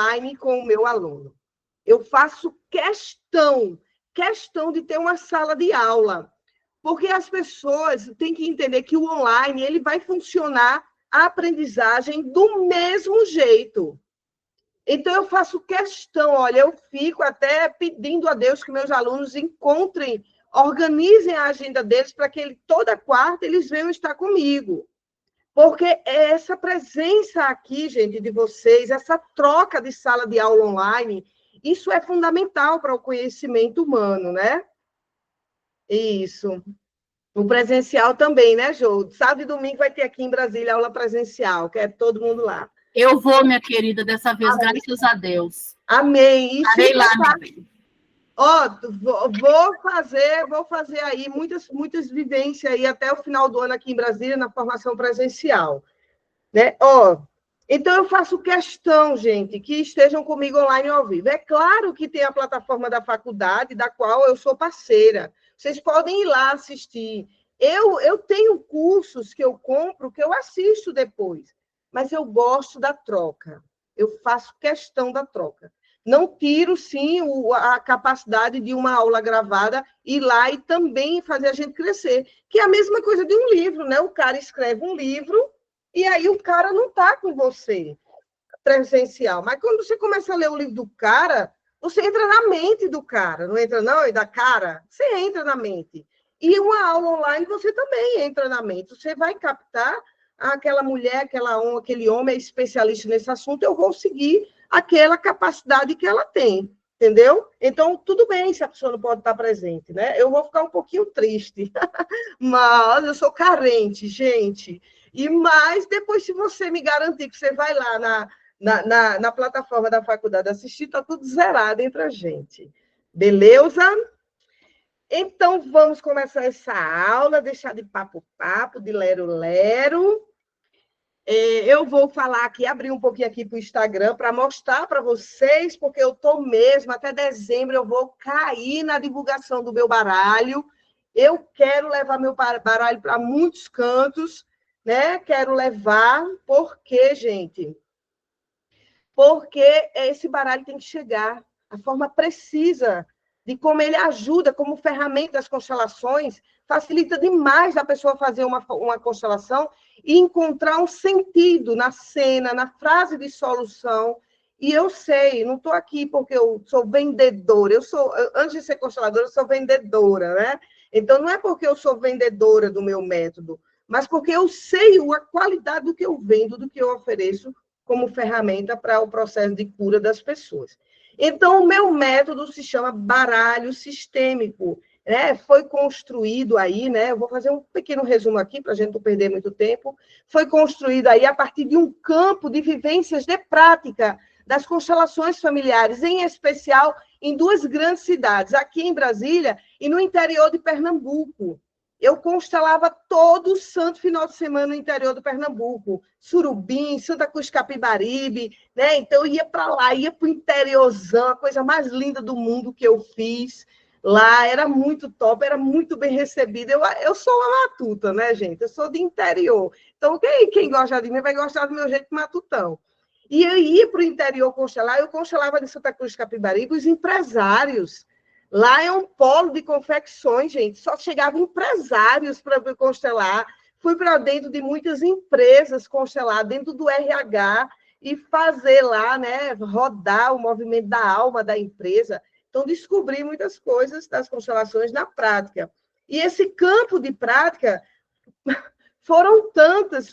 online com o meu aluno. Eu faço questão de ter uma sala de aula, porque as pessoas têm que entender que o online ele vai funcionar a aprendizagem do mesmo jeito. Então, eu faço questão, olha, eu fico até pedindo a Deus que meus alunos encontrem, organizem a agenda deles para que toda quarta eles venham estar comigo. Porque essa presença aqui, gente, de vocês, essa troca de sala de aula online, isso é fundamental para o conhecimento humano, né? Isso. O presencial também, né, Jô? Sábado e domingo vai ter aqui em Brasília aula presencial, que é todo mundo lá. Eu vou, minha querida, dessa vez, graças a Deus. Amém. Estarei lá, minha bem. Ó, vou fazer aí muitas vivências aí até o final do ano aqui em Brasília, na formação presencial. Né? Ó, então, eu faço questão, gente, que estejam comigo online ao vivo. É claro que tem a plataforma da faculdade, da qual eu sou parceira. Vocês podem ir lá assistir. Eu tenho cursos que eu compro, que eu assisto depois, mas eu gosto da troca. Eu faço questão da troca. Não tiro, sim, a capacidade de uma aula gravada ir lá e também fazer a gente crescer, que é a mesma coisa de um livro, né? O cara escreve um livro e aí o cara não está com você presencial. Mas quando você começa a ler o livro do cara, você entra na mente do cara. Não entra, não, e da cara? Você entra na mente. E uma aula online, você também entra na mente. Você vai captar aquela mulher, aquele homem é especialista nesse assunto, eu vou seguir aquela capacidade que ela tem. Entendeu? Então, tudo bem se a pessoa não pode estar presente, né? Eu vou ficar um pouquinho triste. Mas eu sou carente, gente. E mais, depois, se você me garantir que você vai lá na plataforma da faculdade assistir, está tudo zerado entre a gente. Beleza? Então, vamos começar essa aula, deixar de papo, de lero-lero. Eu vou falar aqui, abrir um pouquinho aqui para o Instagram para mostrar para vocês, porque eu estou mesmo, até dezembro, eu vou cair na divulgação do meu baralho. Eu quero levar meu baralho para muitos cantos, né? Quero levar, porque, gente? Porque esse baralho tem que chegar. A forma precisa de como ele ajuda, como ferramenta das constelações, facilita demais a pessoa fazer uma constelação e encontrar um sentido na cena, na frase de solução. E eu sei, não estou aqui porque eu sou vendedora, antes de ser consteladora, eu sou vendedora, né? Então, não é porque eu sou vendedora do meu método, mas porque eu sei a qualidade do que eu vendo, do que eu ofereço como ferramenta para o processo de cura das pessoas. Então, o meu método se chama baralho sistêmico, né? Foi construído aí, né? Eu vou fazer um pequeno resumo aqui, para a gente não perder muito tempo. Foi construído aí a partir de um campo de vivências de prática das constelações familiares, em especial em duas grandes cidades, aqui em Brasília e no interior de Pernambuco. Eu constelava todo santo final de semana no interior do Pernambuco, Surubim, Santa Cruz Capibaribe, né? Então, eu ia para lá, ia para o interiorzão, a coisa mais linda do mundo que eu fiz lá, era muito top, era muito bem recebida. Eu sou uma matuta, né, gente? Eu sou de interior. Então, quem gosta de mim vai gostar do meu jeito matutão. E eu ia para o interior constelar, eu constelava de Santa Cruz Capibaribe os empresários. Lá é um polo de confecções, gente. Só chegavam empresários para constelar. Fui para dentro de muitas empresas constelar, dentro do RH, e fazer lá, né, rodar o movimento da alma da empresa. Então, descobri muitas coisas das constelações na prática. E esse campo de prática foram tantas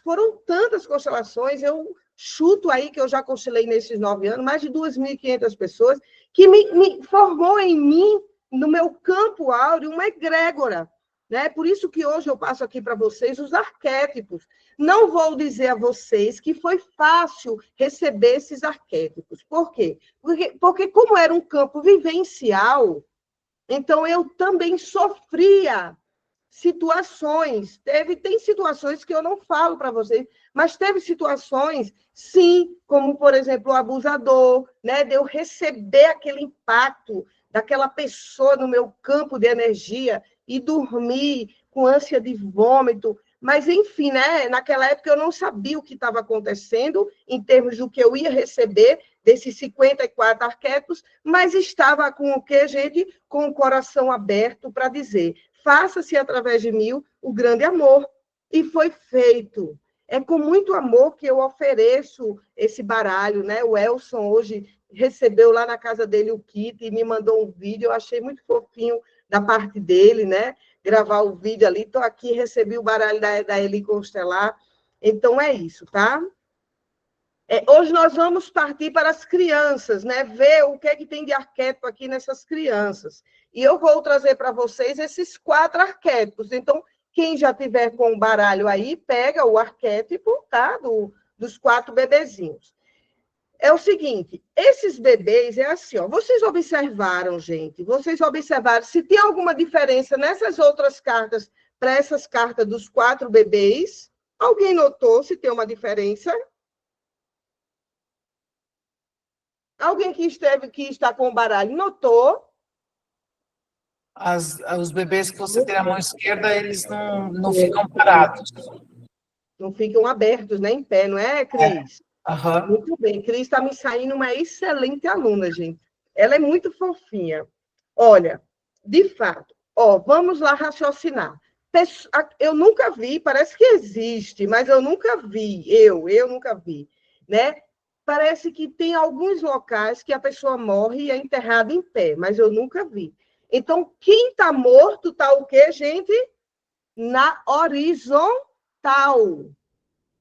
constelações. Eu chuto aí que eu já constelei nesses 9 anos, mais de 2.500 pessoas, que me formou em mim, no meu campo áureo, uma egrégora. Né? Por isso que hoje eu passo aqui para vocês os arquétipos. Não vou dizer a vocês que foi fácil receber esses arquétipos. Por quê? Porque como era um campo vivencial, então eu também sofria situações. Tem situações que eu não falo para vocês, mas teve situações, sim, como, por exemplo, o abusador, né? De eu receber aquele impacto daquela pessoa no meu campo de energia e dormir com ânsia de vômito. Mas, enfim, né? Naquela época eu não sabia o que estava acontecendo em termos do que eu ia receber desses 54 arquétipos, mas estava com o quê, gente? Com o coração aberto para dizer, faça-se através de mim o grande amor. E foi feito. É com muito amor que eu ofereço esse baralho, né? O Elson hoje recebeu lá na casa dele o kit e me mandou um vídeo, eu achei muito fofinho da parte dele, né? Gravar o vídeo ali, estou aqui, recebi o baralho da Eli Constelar, então é isso, tá? Hoje nós vamos partir para as crianças, né? Ver o que é que tem de arquétipo aqui nessas crianças. E eu vou trazer para vocês esses 4 arquétipos. Então, quem já tiver com o baralho aí, pega o arquétipo, tá? Dos 4 bebezinhos. É o seguinte, esses bebês é assim, ó, vocês observaram, gente, vocês observaram se tem alguma diferença nessas outras cartas para essas cartas dos 4 bebês? Alguém notou se tem uma diferença? Alguém que está com o baralho notou? Os bebês que você tem na mão esquerda, eles não ficam parados. Não ficam abertos, nem em pé, não é, Cris? Uhum. Muito bem. Cris está me saindo uma excelente aluna, gente. Ela é muito fofinha. Olha, de fato, vamos lá raciocinar. Eu nunca vi, parece que existe, mas eu nunca vi, eu nunca vi, né? Parece que tem alguns locais que a pessoa morre e é enterrada em pé, mas eu nunca vi. Então, quem está morto está o quê, gente? Na horizontal.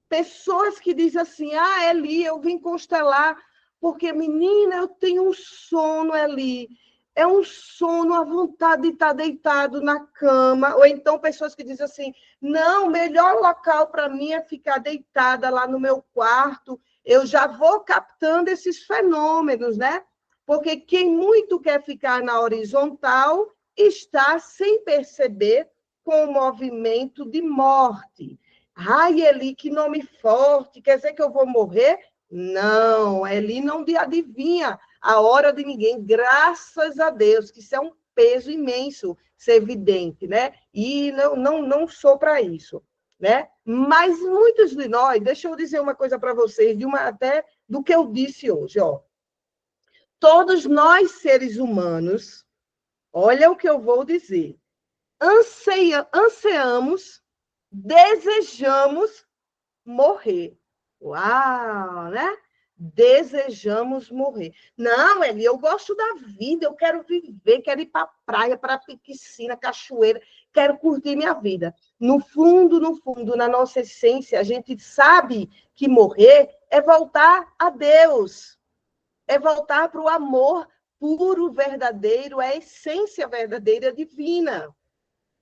Pessoas que dizem assim, Eli, eu vim constelar, porque, menina, eu tenho um sono, Eli. É um sono, a vontade de estar deitado na cama. Ou então, pessoas que dizem assim, não, o melhor local para mim é ficar deitada lá no meu quarto. Eu já vou captando esses fenômenos, né? Porque quem muito quer ficar na horizontal está, sem perceber, com o movimento de morte. Ai, Eli, que nome forte, quer dizer que eu vou morrer? Não, Eli não adivinha a hora de ninguém, graças a Deus, que isso é um peso imenso ser vidente, né? E não sou para isso, né? Mas muitos de nós, deixa eu dizer uma coisa para vocês, até do que eu disse hoje, ó. Todos nós, seres humanos, olha o que eu vou dizer, ansiamos, desejamos morrer. Uau, né? Desejamos morrer. Não, Eli, eu gosto da vida, eu quero viver, quero ir para a praia, para a piscina, cachoeira, quero curtir minha vida. No fundo, na nossa essência, a gente sabe que morrer é voltar a Deus, é voltar para o amor puro, verdadeiro, é a essência verdadeira divina.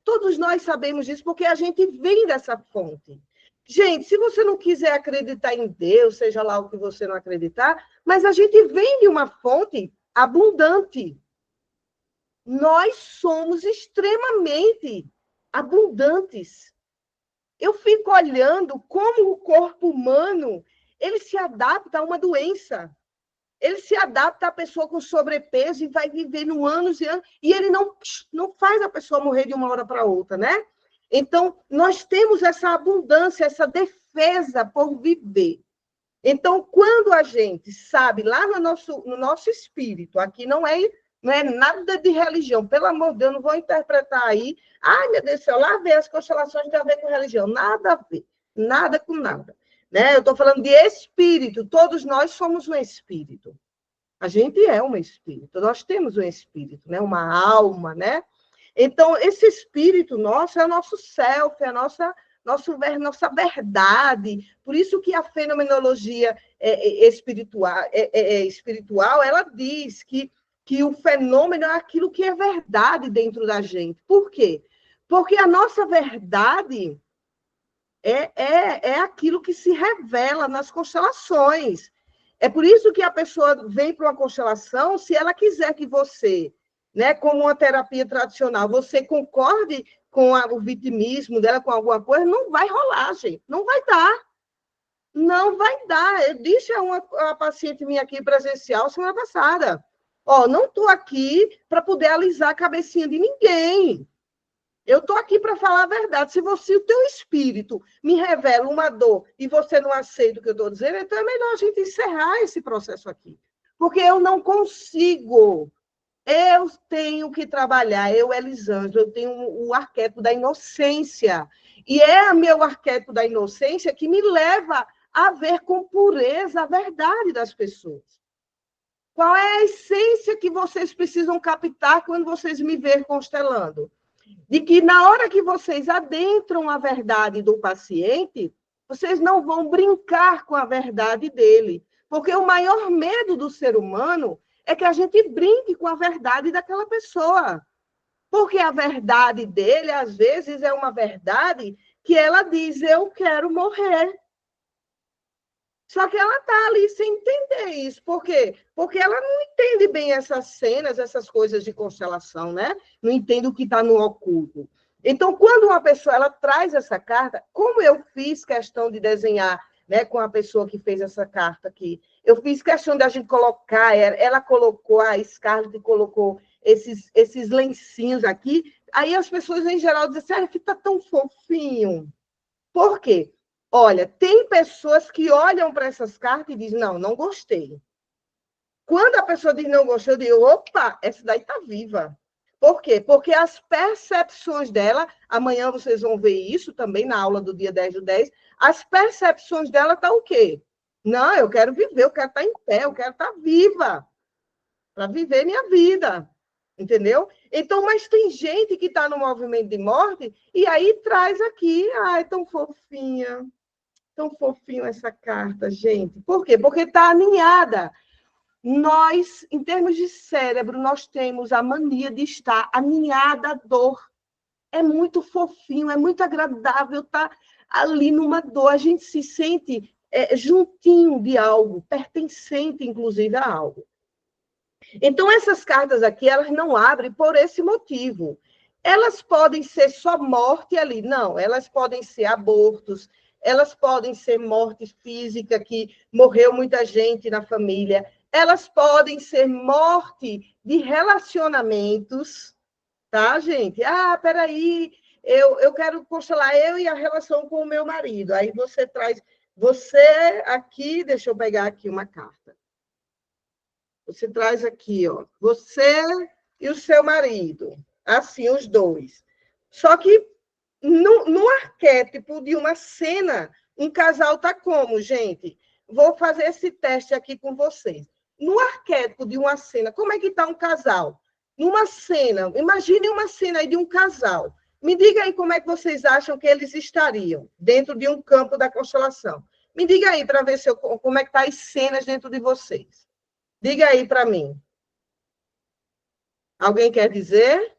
Todos nós sabemos disso porque a gente vem dessa fonte. Gente, se você não quiser acreditar em Deus, seja lá o que você não acreditar, mas a gente vem de uma fonte abundante. Nós somos extremamente abundantes. Eu fico olhando como o corpo humano ele se adapta a uma doença. Ele se adapta à pessoa com sobrepeso e vai vivendo anos e anos, e ele não faz a pessoa morrer de uma hora para outra, né? Então, nós temos essa abundância, essa defesa por viver. Então, quando a gente sabe, lá no nosso espírito, aqui não é nada de religião, pelo amor de Deus, não vou interpretar aí, ai, meu Deus do céu, lá ver as constelações tem a ver com religião, nada a ver, nada com nada. Né? Eu estou falando de espírito, todos nós somos um espírito. A gente é um espírito, nós temos um espírito, né? Uma alma, né? Então, esse espírito nosso é o nosso self, é a nossa verdade. Por isso que a fenomenologia espiritual, ela diz que o fenômeno é aquilo que é verdade dentro da gente. Por quê? Porque a nossa verdade é aquilo que se revela nas constelações. É por isso que a pessoa vem para uma constelação, se ela quiser que você, né, como uma terapia tradicional, você concorde com o vitimismo dela, com alguma coisa, não vai rolar, gente. Não vai dar. Não vai dar. Eu disse a uma paciente minha aqui presencial semana passada, não estou aqui para poder alisar a cabecinha de ninguém. Eu estou aqui para falar a verdade. Se o teu espírito me revela uma dor e você não aceita o que eu estou dizendo, então é melhor a gente encerrar esse processo aqui. Porque eu não consigo. Eu tenho que trabalhar, eu, Elisângela, eu tenho o arquétipo da inocência. E é o meu arquétipo da inocência que me leva a ver com pureza a verdade das pessoas. Qual é a essência que vocês precisam captar quando vocês me verem constelando? De que na hora que vocês adentram a verdade do paciente, vocês não vão brincar com a verdade dele. Porque o maior medo do ser humano é que a gente brinque com a verdade daquela pessoa. Porque a verdade dele, às vezes, é uma verdade que ela diz, eu quero morrer. Só que ela está ali sem entender isso. Por quê? Porque ela não entende bem essas cenas, essas coisas de constelação, né? Não entende o que está no oculto. Então, quando uma pessoa ela traz essa carta, como eu fiz questão de desenhar, né, com a pessoa que fez essa carta aqui, eu fiz questão da gente colocar, ela colocou, a Scarlett colocou esses lencinhos aqui, aí as pessoas, em geral, dizem assim, que está tão fofinho. Por quê? Olha, tem pessoas que olham para essas cartas e dizem, não, não gostei. Quando a pessoa diz não gostei, eu digo, opa, essa daí está viva. Por quê? Porque as percepções dela, amanhã vocês vão ver isso também na aula do dia 10/10, as percepções dela estão o quê? Não, eu quero viver, eu quero estar em pé, eu quero estar viva, para viver minha vida. Entendeu? Então, mas tem gente que está no movimento de morte e aí traz aqui, ai, tão fofinha. Tão fofinho essa carta, gente. Por quê? Porque está alinhada. Nós, em termos de cérebro, nós temos a mania de estar alinhada à dor. É muito fofinho, é muito agradável estar ali numa dor. A gente se sente juntinho de algo, pertencente, inclusive, a algo. Então, essas cartas aqui, elas não abrem por esse motivo. Elas podem ser só morte ali. Não, elas podem ser abortos, elas podem ser morte física, que morreu muita gente na família. Elas podem ser morte de relacionamentos, tá, gente? Ah, peraí, eu quero constelar eu e a relação com o meu marido. Aí você traz, você aqui, deixa eu pegar aqui uma carta. Você traz aqui, ó, você e o seu marido, assim, os dois. Só que no arquétipo de uma cena, um casal está como, gente? Vou fazer esse teste aqui com vocês. No arquétipo de uma cena, como é que está um casal? Numa cena, imagine uma cena aí de um casal. Me diga aí como é que vocês acham que eles estariam dentro de um campo da constelação. Me diga aí para ver como é que estão as cenas dentro de vocês. Diga aí para mim. Alguém quer dizer?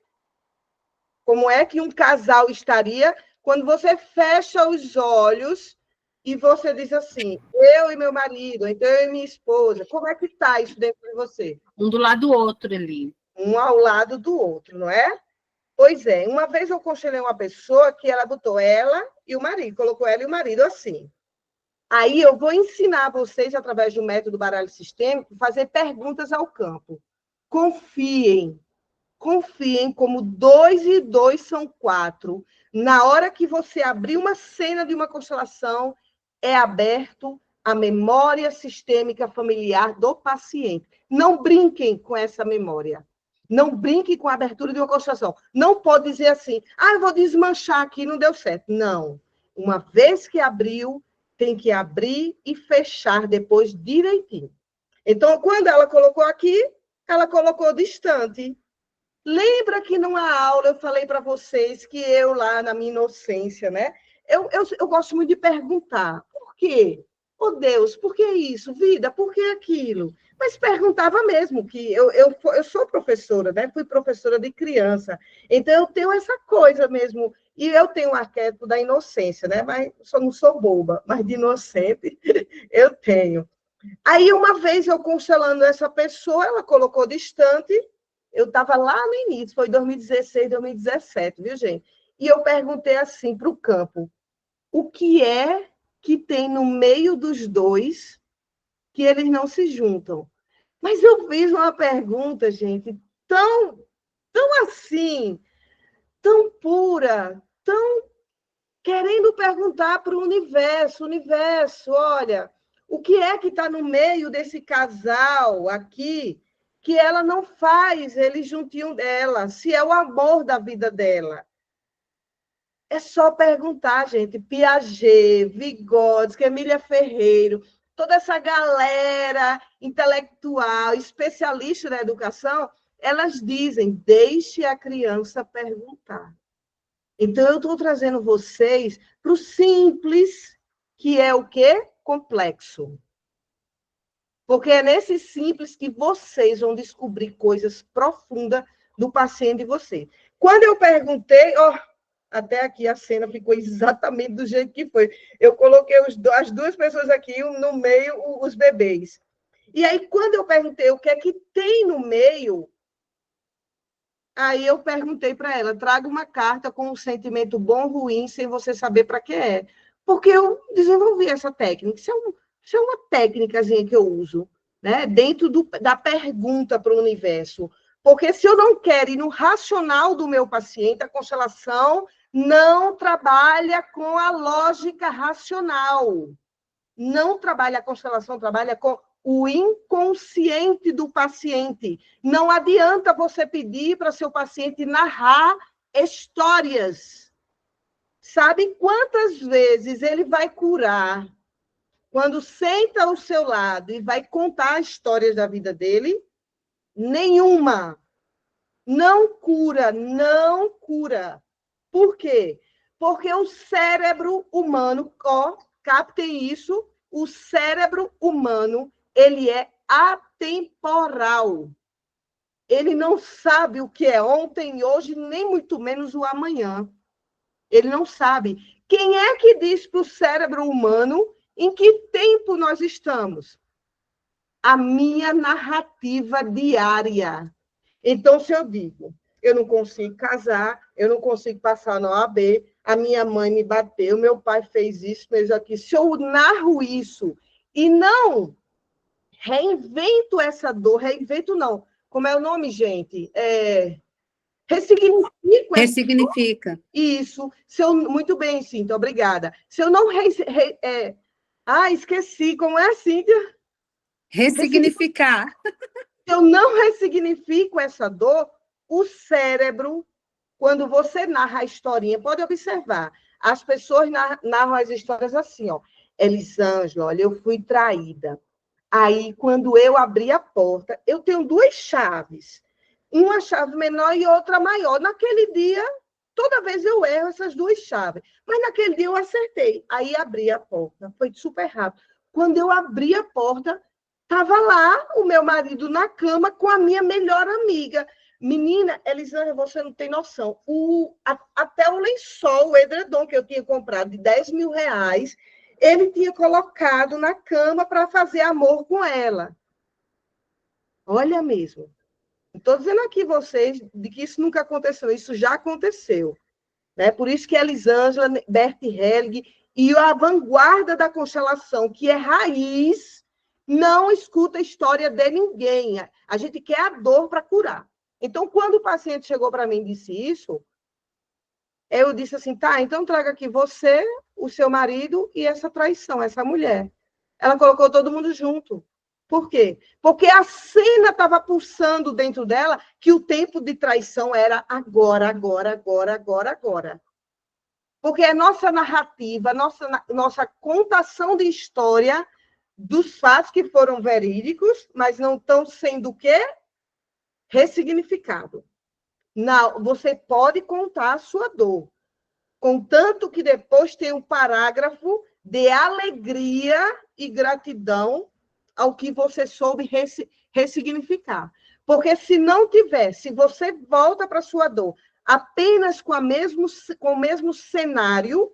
Como é que um casal estaria quando você fecha os olhos e você diz assim, eu e meu marido, então eu e minha esposa, como é que está isso dentro de você? Um do lado do outro ali. Um ao lado do outro, não é? Pois é, uma vez eu conselhei uma pessoa que ela botou ela e o marido, colocou ela e o marido assim. Aí eu vou ensinar vocês, através do método baralho sistêmico, fazer perguntas ao campo. Confiem como 2 e 2 são 4. Na hora que você abrir uma cena de uma constelação, é aberto a memória sistêmica familiar do paciente. Não brinquem com essa memória. Não brinquem com a abertura de uma constelação. Não pode dizer assim, eu vou desmanchar aqui, não deu certo. Não. Uma vez que abriu, tem que abrir e fechar depois direitinho. Então, quando ela colocou aqui, ela colocou distante. Lembra que numa aula eu falei para vocês que eu, lá na minha inocência, né? Eu gosto muito de perguntar. Por quê? Oh, Deus, por que isso? Vida, por que aquilo? Mas perguntava mesmo, que eu sou professora, né? Fui professora de criança. Então, eu tenho essa coisa mesmo. E eu tenho o arquétipo da inocência, né? Mas só não sou boba, mas de inocente eu tenho. Aí, uma vez eu constelando essa pessoa, ela colocou distante. Eu estava lá no início, foi 2016, 2017, viu, gente? E eu perguntei assim para o campo, o que é que tem no meio dos dois que eles não se juntam? Mas eu fiz uma pergunta, gente, tão assim, tão pura, tão querendo perguntar para o universo, olha, O que é que está no meio desse casal aqui que ela não faz ele juntinho dela, se é o amor da vida dela? É só perguntar, gente. Piaget, Vygotsky, Emília Ferreiro, toda essa galera intelectual, especialista na educação, elas dizem, deixe a criança perguntar. Então, eu estou trazendo vocês para o simples, que é o quê? Complexo. Porque é nesse simples que vocês vão descobrir coisas profundas do paciente de vocês. Quando eu perguntei, até aqui a cena ficou exatamente do jeito que foi. Eu coloquei as duas pessoas aqui, no meio, os bebês. E aí, quando eu perguntei o que é que tem no meio, aí eu perguntei para ela, traga uma carta com um sentimento bom ou ruim, sem você saber para que é. Porque eu desenvolvi essa técnica. Isso é uma técnicazinha que eu uso, né? Dentro da pergunta para o universo. Porque se eu não quero ir no racional do meu paciente, a constelação não trabalha com a lógica racional. Não trabalha, a constelação trabalha com o inconsciente do paciente. Não adianta você pedir para seu paciente narrar histórias. Sabe quantas vezes ele vai curar quando senta ao seu lado e vai contar histórias da vida dele? Nenhuma. Não cura, não cura. Por quê? Porque o cérebro humano, captem isso, o cérebro humano, ele é atemporal. Ele não sabe o que é ontem e hoje, nem muito menos o amanhã. Ele não sabe. Quem é que diz para o cérebro humano em que tempo nós estamos? A minha narrativa diária. Então, se eu digo, eu não consigo casar, eu não consigo passar na OAB, a minha mãe me bateu, meu pai fez isso, fez aquilo. Se eu narro isso e não reinvento essa dor, reinvento não, como é o nome, gente? Ressignifica. Isso. Muito bem, Cíntia, obrigada. Se eu não... esqueci, como é, Cíntia? Ressignificar. Se eu não ressignifico essa dor, o cérebro, quando você narra a historinha, pode observar, as pessoas narram as histórias assim, Elisângela, olha, eu fui traída. Aí, quando eu abri a porta, eu tenho duas chaves, uma chave menor e outra maior. Naquele dia, toda vez eu erro essas duas chaves, mas naquele dia eu acertei. Aí, abri a porta, foi super rápido. Quando eu abri a porta, estava lá o meu marido na cama com a minha melhor amiga. Menina, Elisângela, você não tem noção. Até o lençol, o edredom que eu tinha comprado de 10 mil reais, ele tinha colocado na cama para fazer amor com ela. Olha mesmo. Estou dizendo aqui vocês de que isso nunca aconteceu, isso já aconteceu. Né? Por isso que Elisângela, Bert Helling e a vanguarda da constelação, que é raiz, não escuta a história de ninguém. A gente quer a dor para curar. Então, quando o paciente chegou para mim e disse isso, eu disse assim, tá, então traga aqui você, o seu marido e essa traição, essa mulher. Ela colocou todo mundo junto. Por quê? Porque a cena estava pulsando dentro dela que o tempo de traição era agora, agora, agora, agora, agora. Porque é nossa narrativa, nossa contação de história dos fatos que foram verídicos, mas não estão sendo o quê? Ressignificado. Não, você pode contar a sua dor, contanto que depois tem um parágrafo de alegria e gratidão ao que você soube ressignificar. Porque se não tiver, se você volta para a sua dor apenas com o mesmo cenário,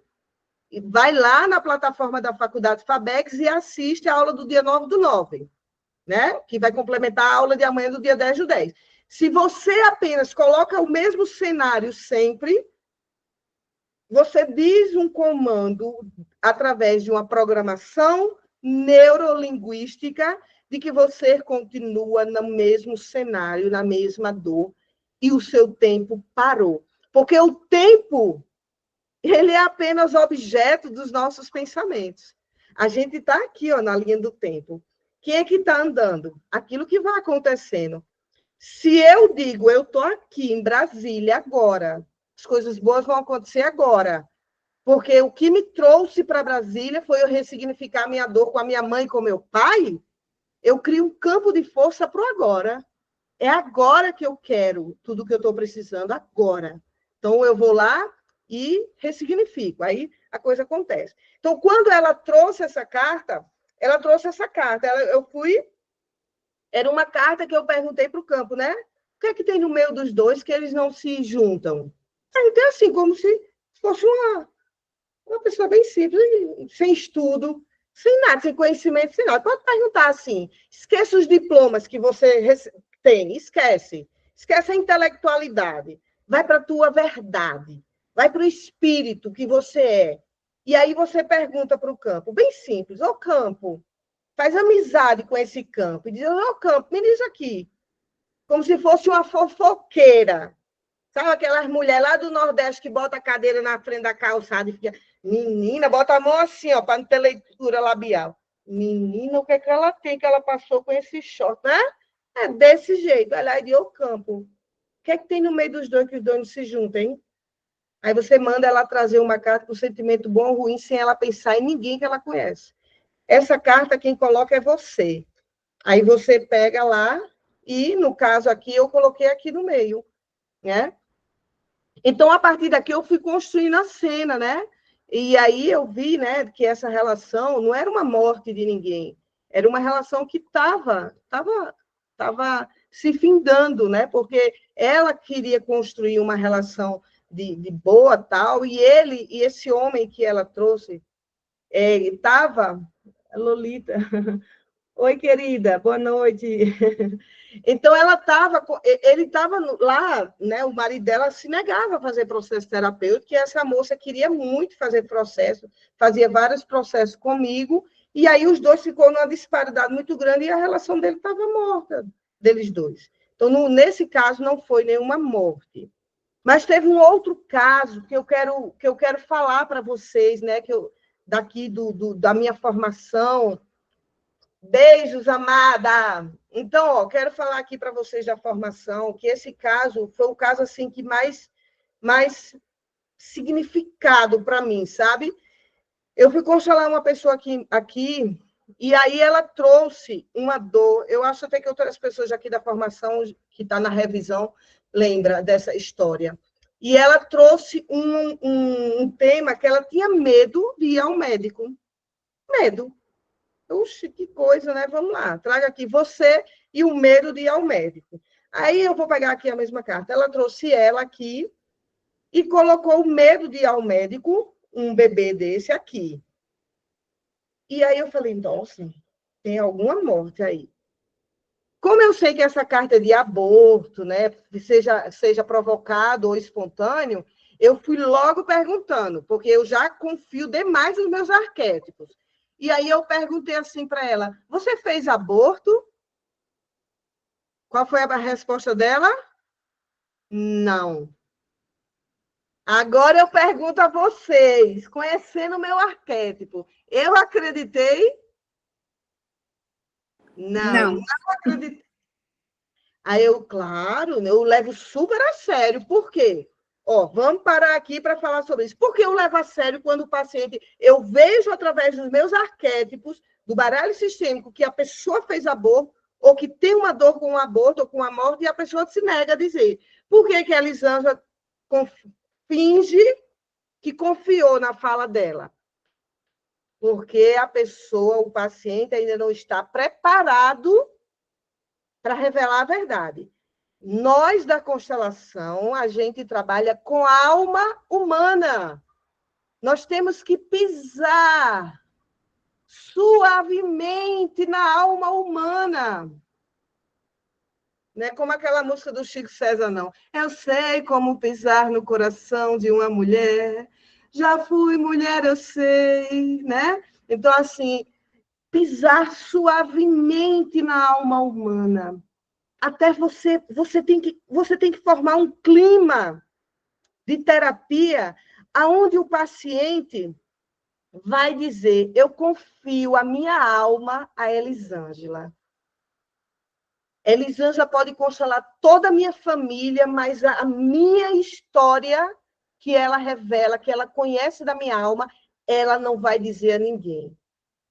vai lá na plataforma da Faculdade Fabex e assiste a aula do dia 9/9, né? Que vai complementar a aula de amanhã do dia 10/10. Se você apenas coloca o mesmo cenário sempre, você diz um comando através de uma programação neurolinguística de que você continua no mesmo cenário, na mesma dor, e o seu tempo parou. Porque o tempo, ele é apenas objeto dos nossos pensamentos. A gente está aqui, ó, na linha do tempo. Quem é que está andando? Aquilo que vai acontecendo. Se eu digo, eu estou aqui em Brasília agora, as coisas boas vão acontecer agora. Porque o que me trouxe para Brasília foi eu ressignificar minha dor com a minha mãe e com meu pai. Eu crio um campo de força para o agora. É agora que eu quero tudo que eu estou precisando, agora. Então, eu vou lá e ressignifico. Aí a coisa acontece. Então, quando ela trouxe essa carta, eu fui. Era uma carta que eu perguntei para o campo, né? O que é que tem no meio dos dois que eles não se juntam? Então, assim, como se fosse uma pessoa bem simples, sem estudo, sem nada, sem conhecimento, sem nada. Pode perguntar assim: esqueça os diplomas que você tem, esquece. Esquece a intelectualidade. Vai para a tua verdade. Vai para o espírito que você é. E aí você pergunta para o campo, bem simples: ô campo, faz amizade com esse campo. E diz: ô campo, me diz aqui. Como se fosse uma fofoqueira. Sabe aquelas mulheres lá do Nordeste que bota a cadeira na frente da calçada e fica... Menina, bota a mão assim, ó, para não ter leitura labial. Menina, o que é que ela tem que ela passou com esse short, né? É desse jeito. Olha aí, de ô campo. O que é que tem no meio dos dois que os dois não se juntam, hein? Aí você manda ela trazer uma carta com sentimento bom ou ruim, sem ela pensar em ninguém que ela conhece. Essa carta, quem coloca é você. Aí você pega lá e, no caso aqui, eu coloquei aqui no meio, né? Então, a partir daqui, eu fui construindo a cena, né? E aí eu vi, né, que essa relação não era uma morte de ninguém, era uma relação que estava se findando, né? Porque ela queria construir uma relação de boa tal, e esse homem que ela trouxe estava... Lolita, oi, querida, boa noite. Então, ele estava lá, né? O marido dela se negava a fazer processo terapêutico, e essa moça queria muito fazer processo, fazia vários processos comigo, e aí os dois ficou numa disparidade muito grande e a relação dele estava morta, deles dois. Então, nesse caso, não foi nenhuma morte. Mas teve um outro caso que eu quero falar para vocês, né? Daqui da minha formação. Beijos, amada! Então, ó, quero falar aqui para vocês da formação, que esse caso foi o caso assim que mais significado para mim, sabe? Eu fui consolar uma pessoa aqui e aí ela trouxe uma dor. Eu acho até que outras pessoas aqui da formação, que está na revisão, lembra dessa história. E ela trouxe um tema que ela tinha medo de ir ao médico. Medo. Oxe, que coisa, né? Vamos lá, traga aqui você e o medo de ir ao médico. Aí eu vou pegar aqui a mesma carta. Ela trouxe ela aqui e colocou o medo de ir ao médico, um bebê desse aqui. E aí eu falei, nossa, tem alguma morte aí. Como eu sei que essa carta é de aborto, né? Seja provocado ou espontâneo, eu fui logo perguntando, porque eu já confio demais nos meus arquétipos. E aí eu perguntei assim para ela: você fez aborto? Qual foi a resposta dela? Não. Agora eu pergunto a vocês, conhecendo o meu arquétipo, eu acreditei? Não acreditei. Aí claro, eu levo super a sério. Por quê? Ó, vamos parar aqui para falar sobre isso. Por que eu levo a sério quando o paciente... Eu vejo através dos meus arquétipos, do baralho sistêmico, que a pessoa fez aborto, ou que tem uma dor com o aborto ou com a morte, e a pessoa se nega a dizer. Por que a Elisângela finge que confiou na fala dela? Porque a pessoa, o paciente, ainda não está preparado para revelar a verdade. Nós, da constelação, a gente trabalha com a alma humana. Nós temos que pisar suavemente na alma humana. Não é como aquela música do Chico César, não. Eu sei como pisar no coração de uma mulher. Já fui mulher, eu sei, né? Então, assim, pisar suavemente na alma humana. Até você tem que formar um clima de terapia aonde o paciente vai dizer: eu confio a minha alma a Elisângela. Elisângela pode consolar toda a minha família, mas a minha história que ela revela, que ela conhece da minha alma, ela não vai dizer a ninguém.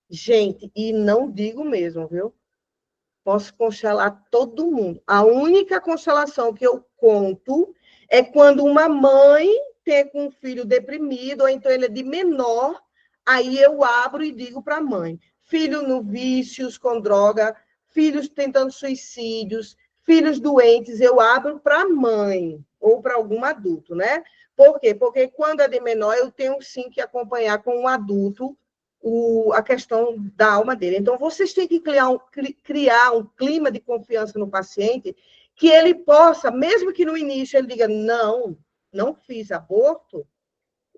Gente, e não digo mesmo, viu? Posso constelar todo mundo. A única constelação que eu conto é quando uma mãe tem com um filho deprimido, ou então ele é de menor, aí eu abro e digo para a mãe: filho no vícios, com droga, filhos tentando suicídios, filhos doentes, eu abro para a mãe ou para algum adulto, né? Por quê? Porque quando é de menor, eu tenho sim que acompanhar com um adulto a questão da alma dele. Então, vocês têm que criar um clima de confiança no paciente que ele possa, mesmo que no início ele diga: não fiz aborto,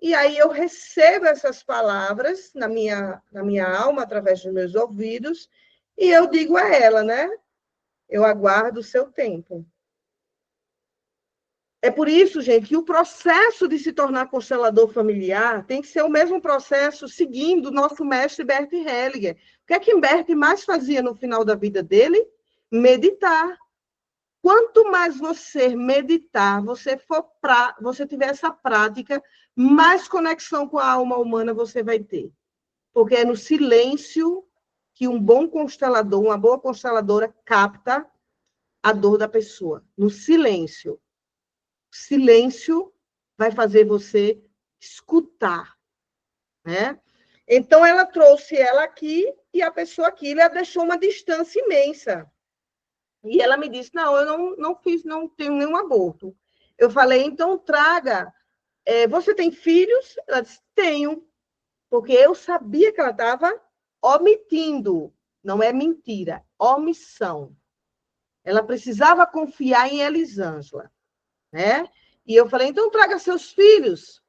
e aí eu recebo essas palavras na minha alma, através dos meus ouvidos, e eu digo a ela, né? Eu aguardo o seu tempo. É por isso, gente, que o processo de se tornar constelador familiar tem que ser o mesmo processo seguindo o nosso mestre Bert Hellinger. O que é que Bert mais fazia no final da vida dele? Meditar. Quanto mais você meditar, você tiver essa prática, mais conexão com a alma humana você vai ter. Porque é no silêncio que um bom constelador, uma boa consteladora, capta a dor da pessoa. No silêncio. Silêncio vai fazer você escutar, né? Então, ela trouxe ela aqui e a pessoa aqui, ela deixou uma distância imensa. E ela me disse: não, eu não fiz, não tenho nenhum aborto. Eu falei: então traga. Você tem filhos? Ela disse: tenho. Porque eu sabia que ela estava omitindo. Não é mentira, omissão. Ela precisava confiar em Elisângela, né? E eu falei: então traga seus filhos.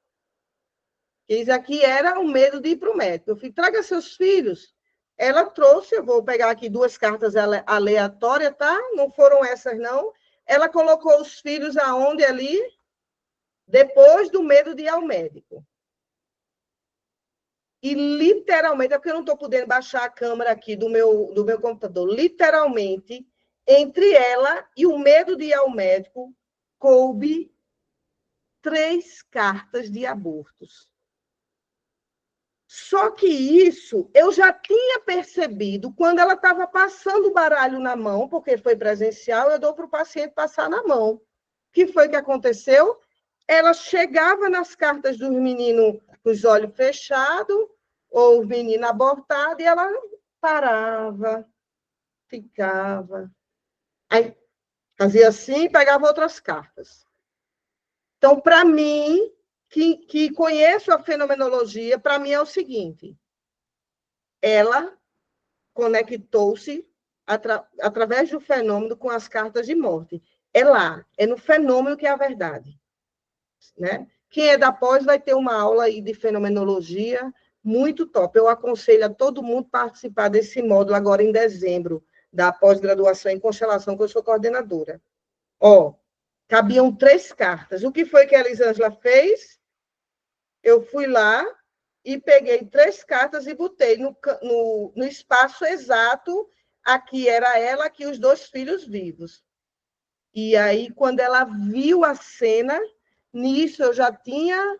Isso aqui era o medo de ir para o médico. Eu falei: traga seus filhos. Ela trouxe, eu vou pegar aqui 2 cartas aleatórias, tá? Não foram essas, não. Ela colocou os filhos aonde ali? Depois do medo de ir ao médico. E literalmente, é porque eu não estou podendo baixar a câmera aqui do meu computador, literalmente, entre ela e o medo de ir ao médico, coube 3 cartas de abortos. Só que isso eu já tinha percebido quando ela estava passando o baralho na mão, porque foi presencial, eu dou para o paciente passar na mão. O que foi que aconteceu? Ela chegava nas cartas dos meninos com os olhos fechados, ou o menino abortado, e ela parava, ficava. Aí fazia assim e pegava outras cartas. Então, para mim, que conheço a fenomenologia, para mim é o seguinte: ela conectou-se através do fenômeno com as cartas de morte. É lá, é no fenômeno que é a verdade, né? Quem é da pós vai ter uma aula aí de fenomenologia muito top. Eu aconselho a todo mundo participar desse módulo agora em dezembro, da pós-graduação em constelação, que eu sou coordenadora. Cabiam 3 cartas. O que foi que a Elisângela fez? Eu fui lá e peguei 3 cartas e botei no espaço exato. Aqui era ela, aqui os 2 filhos vivos. E aí, quando ela viu a cena, nisso eu já tinha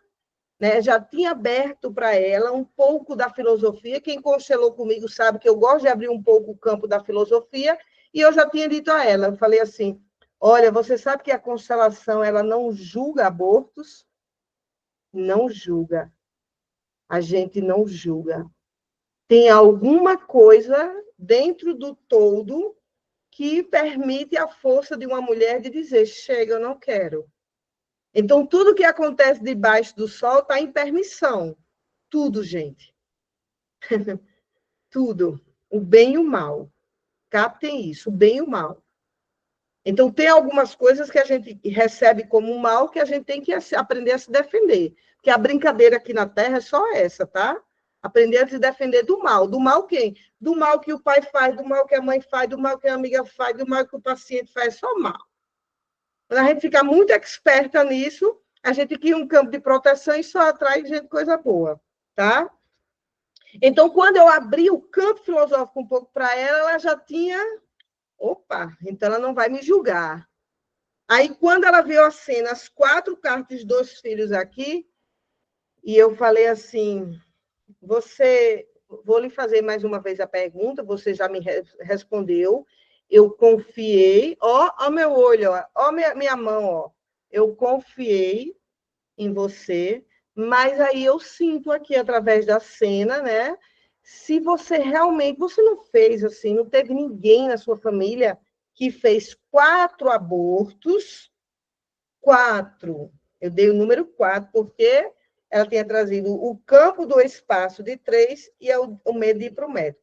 aberto para ela um pouco da filosofia. Quem constelou comigo sabe que eu gosto de abrir um pouco o campo da filosofia, e eu já tinha dito a ela, eu falei assim: olha, você sabe que a constelação ela não julga abortos? Não julga. A gente não julga. Tem alguma coisa dentro do todo que permite a força de uma mulher de dizer: chega, eu não quero. Então, tudo que acontece debaixo do sol está em permissão. Tudo, gente. Tudo. O bem e o mal. Captem isso, o bem e o mal. Então, tem algumas coisas que a gente recebe como mal que a gente tem que aprender a se defender. Porque a brincadeira aqui na Terra é só essa, tá? Aprender a se defender do mal. Do mal quem? Do mal que o pai faz, do mal que a mãe faz, do mal que a amiga faz, do mal que o paciente faz, é só mal. Quando a gente fica muito experta nisso, a gente cria um campo de proteção e só atrai gente coisa boa, tá? Então, quando eu abri o campo filosófico um pouco para ela, ela já tinha... Opa, então ela não vai me julgar. Aí, quando ela viu a cena, as 4 cartas dos 2 filhos aqui, e eu falei assim, vou lhe fazer mais uma vez a pergunta, você já me respondeu, eu confiei, ó meu olho, ó minha mão, ó, eu confiei em você, mas aí eu sinto aqui, através da cena, né, se você realmente, você não fez assim, não teve ninguém na sua família que fez 4 abortos, 4, eu dei o número 4, porque ela tinha trazido o campo do espaço de 3 e o medo de ir para o médico.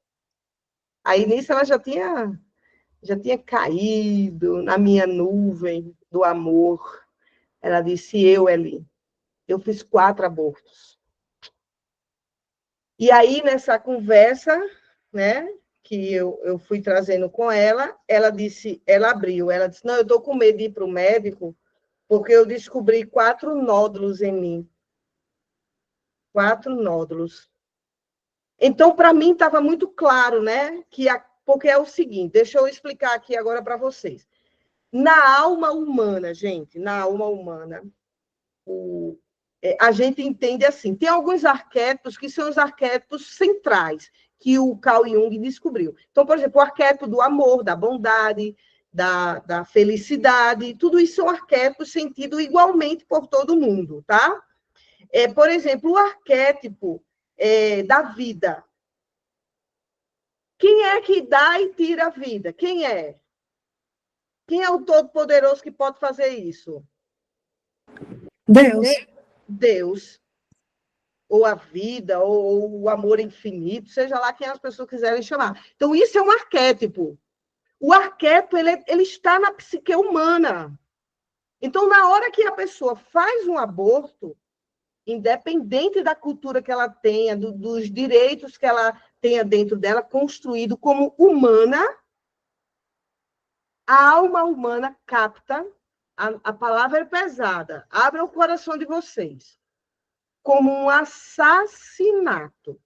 Aí, nisso, ela já tinha caído na minha nuvem do amor. Ela disse, Eli, eu fiz 4 abortos. E aí, nessa conversa, né, que eu fui trazendo com ela, ela disse, ela disse, não, eu estou com medo de ir para o médico, porque eu descobri 4 nódulos em mim. 4 nódulos. Então, para mim, estava muito claro, né? Porque é o seguinte, deixa eu explicar aqui agora para vocês. Na alma humana, gente, na alma humana, a gente entende assim, tem alguns arquétipos que são os arquétipos centrais, que o Carl Jung descobriu. Então, por exemplo, o arquétipo do amor, da bondade, da felicidade, tudo isso são arquétipos sentidos igualmente por todo mundo, tá? Por exemplo, o arquétipo da vida. Quem é que dá e tira a vida? Quem é? Quem é o Todo-Poderoso que pode fazer isso? Deus. Deus. Ou a vida, ou o amor infinito, seja lá quem as pessoas quiserem chamar. Então, isso é um arquétipo. O arquétipo, ele está na psique humana. Então, na hora que a pessoa faz um aborto, independente da cultura que ela tenha, dos direitos que ela tenha dentro dela, construído como humana, a alma humana capta, a palavra é pesada, abra o coração de vocês, como um assassinato.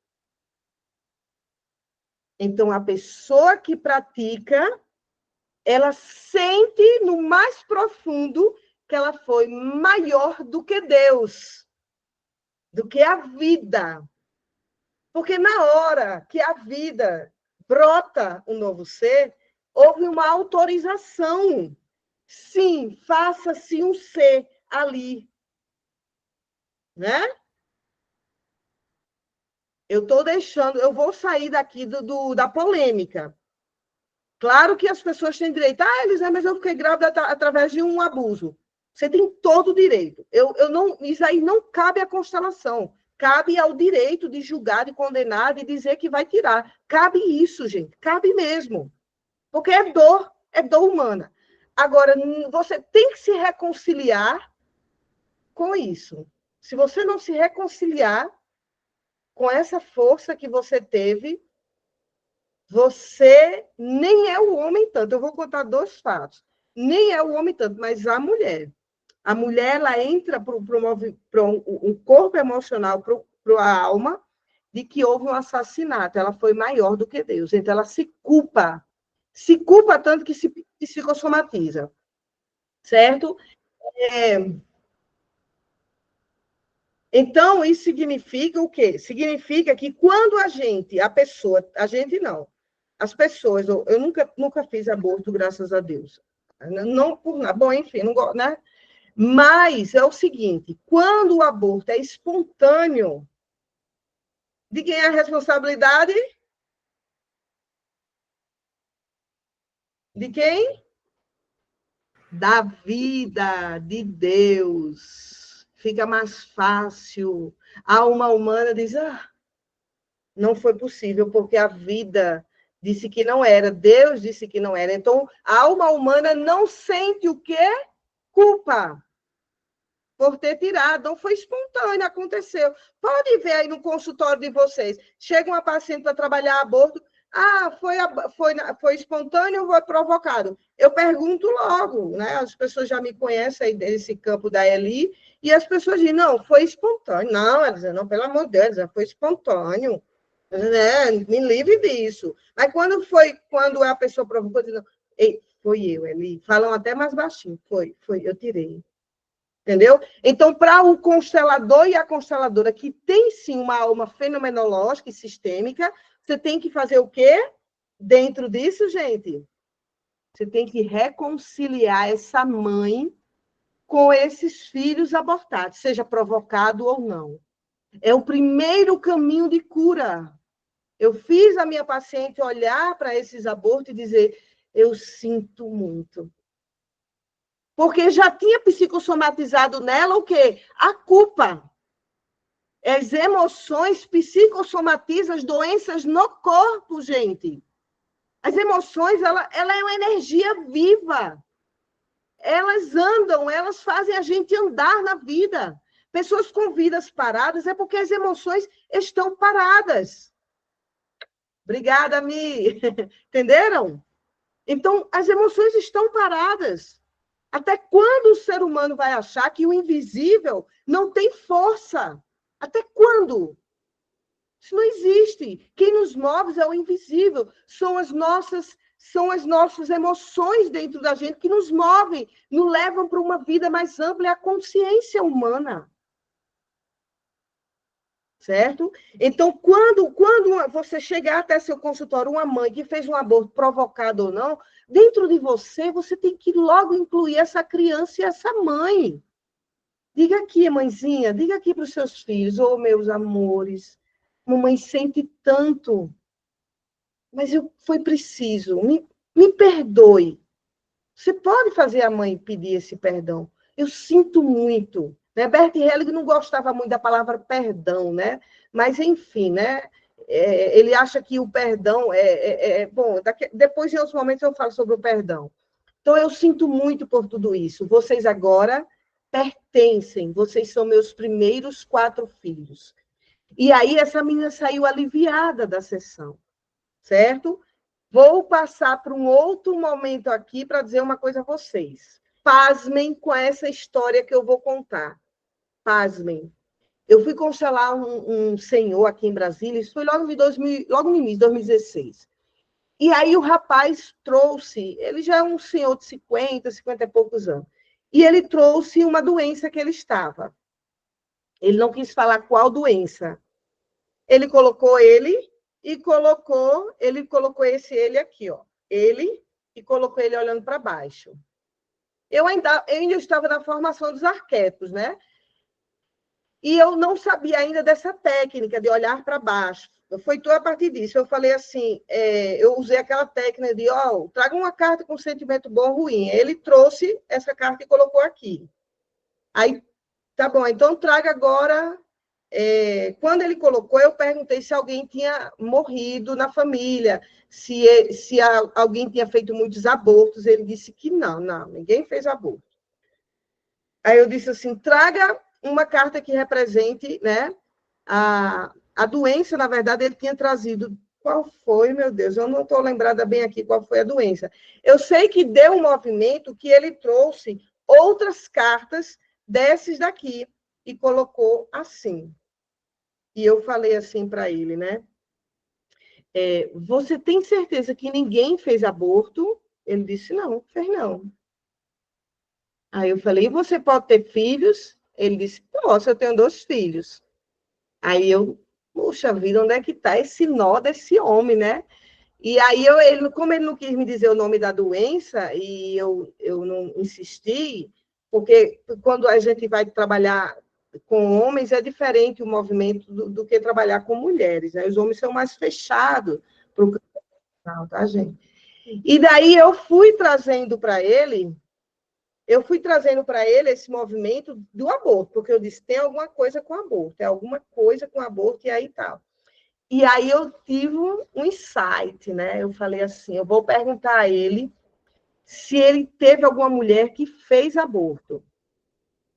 Então, a pessoa que pratica, ela sente no mais profundo que ela foi maior do que Deus, do que a vida. Porque na hora que a vida brota um novo ser, houve uma autorização. Sim, faça-se um ser ali. Né? Eu vou sair daqui da polêmica. Claro que as pessoas têm direito. Elisa, mas eu fiquei grávida através de um abuso. Você tem todo o direito. Isso aí não cabe à constelação. Cabe ao direito de julgar, de condenar, de dizer que vai tirar. Cabe isso, gente. Cabe mesmo. Porque é dor humana. Agora, você tem que se reconciliar com isso. Se você não se reconciliar com essa força que você teve, você nem é o homem tanto. Eu vou contar 2 fatos. Nem é o homem tanto, mas a mulher. A mulher, ela entra para um corpo emocional, para a alma, de que houve um assassinato. Ela foi maior do que Deus. Então, ela se culpa. Se culpa tanto que se psicossomatiza. Certo? Então, isso significa o quê? Significa que quando a gente não, as pessoas, eu nunca fiz aborto, graças a Deus. Não por nada, bom, enfim, não gosto, né? Mas é o seguinte, quando o aborto é espontâneo, de quem é a responsabilidade? De quem? Da vida, de Deus. Fica mais fácil. A alma humana diz, não foi possível, porque a vida disse que não era, Deus disse que não era. Então, a alma humana não sente o quê? Culpa por ter tirado. Não foi espontâneo, aconteceu. Pode ver aí no consultório de vocês. Chega uma paciente para trabalhar aborto, foi espontâneo ou foi provocado? Eu pergunto logo, né? As pessoas já me conhecem aí desse campo da Eli, e as pessoas dizem, não, foi espontâneo. Não, ela diz, não, pelo amor de Deus, foi espontâneo. né? Me livre disso. Mas quando a pessoa provocou, dizendo, ei, foi eu, Eli. Falam até mais baixinho. Foi, eu tirei. Entendeu? Então, para o constelador e a consteladora, que tem sim uma alma fenomenológica e sistêmica, você tem que fazer o quê? Dentro disso, gente, você tem que reconciliar essa mãe com esses filhos abortados, seja provocado ou não. É o primeiro caminho de cura. Eu fiz a minha paciente olhar para esses abortos e dizer, eu sinto muito. Porque já tinha psicossomatizado nela o quê? A culpa. As emoções psicossomatizam as doenças no corpo, gente. As emoções, ela é uma energia viva. Elas andam, elas fazem a gente andar na vida. Pessoas com vidas paradas é porque as emoções estão paradas. Obrigada, Mi. Entenderam? Então, as emoções estão paradas. Até quando o ser humano vai achar que o invisível não tem força? Até quando? Isso não existe. Quem nos move é o invisível. São as nossas emoções dentro da gente que nos movem, nos levam para uma vida mais ampla, é a consciência humana. Certo? Então, quando você chegar até seu consultório, uma mãe que fez um aborto provocado ou não, dentro de você, você tem que logo incluir essa criança e essa mãe. Diga aqui, mãezinha, diga aqui para os seus filhos, ô, meus amores, mamãe sente tanto, mas foi preciso, me perdoe. Você pode fazer a mãe pedir esse perdão. Eu sinto muito. Né? Bert Hellinger não gostava muito da palavra perdão, né? Mas, enfim, né? Ele acha que o perdão bom, depois, em outros momentos, eu falo sobre o perdão. Então, eu sinto muito por tudo isso. Vocês agora pertencem. Vocês são meus primeiros 4 filhos. E aí, essa menina saiu aliviada da sessão, certo? Vou passar para um outro momento aqui para dizer uma coisa a vocês. Pasmem com essa história que eu vou contar. Pasmem. Eu fui constelar um senhor aqui em Brasília, isso foi logo no início de 2016. E aí o rapaz trouxe, ele já é um senhor de 50 e poucos anos, e ele trouxe uma doença que ele estava. Ele não quis falar qual doença. Ele colocou ele colocou ele aqui, ó. Ele, e colocou ele olhando para baixo. Eu ainda estava na formação dos arquétipos, né? E eu não sabia ainda dessa técnica de olhar para baixo. Foi tudo a partir disso. Eu falei assim, eu usei aquela técnica de, traga uma carta com sentimento bom ou ruim. Ele trouxe essa carta e colocou aqui. Aí, tá bom, então traga agora. Quando ele colocou, eu perguntei se alguém tinha morrido na família, se alguém tinha feito muitos abortos. Ele disse que não, ninguém fez aborto. Aí eu disse assim, traga uma carta que represente, né, a doença. Na verdade, ele tinha trazido. Qual foi, meu Deus? Eu não estou lembrada bem aqui qual foi a doença. Eu sei que deu um movimento que ele trouxe outras cartas desses daqui e colocou assim. E eu falei assim para ele, né? Você tem certeza que ninguém fez aborto? Ele disse, não, fez não. Aí eu falei, e você pode ter filhos? Ele disse, posso, eu tenho 2 filhos. Aí eu, puxa vida, onde é que está esse nó desse homem, né? E aí, como ele não quis me dizer o nome da doença, e eu não insisti, porque quando a gente vai trabalhar com homens, é diferente o movimento do que trabalhar com mulheres, né? Os homens são mais fechados para o canal, tá, gente? E daí eu fui trazendo para ele esse movimento do aborto, porque eu disse, tem alguma coisa com aborto, é alguma coisa com aborto, e aí tal. E aí eu tive um insight, né? Eu falei assim, eu vou perguntar a ele se ele teve alguma mulher que fez aborto.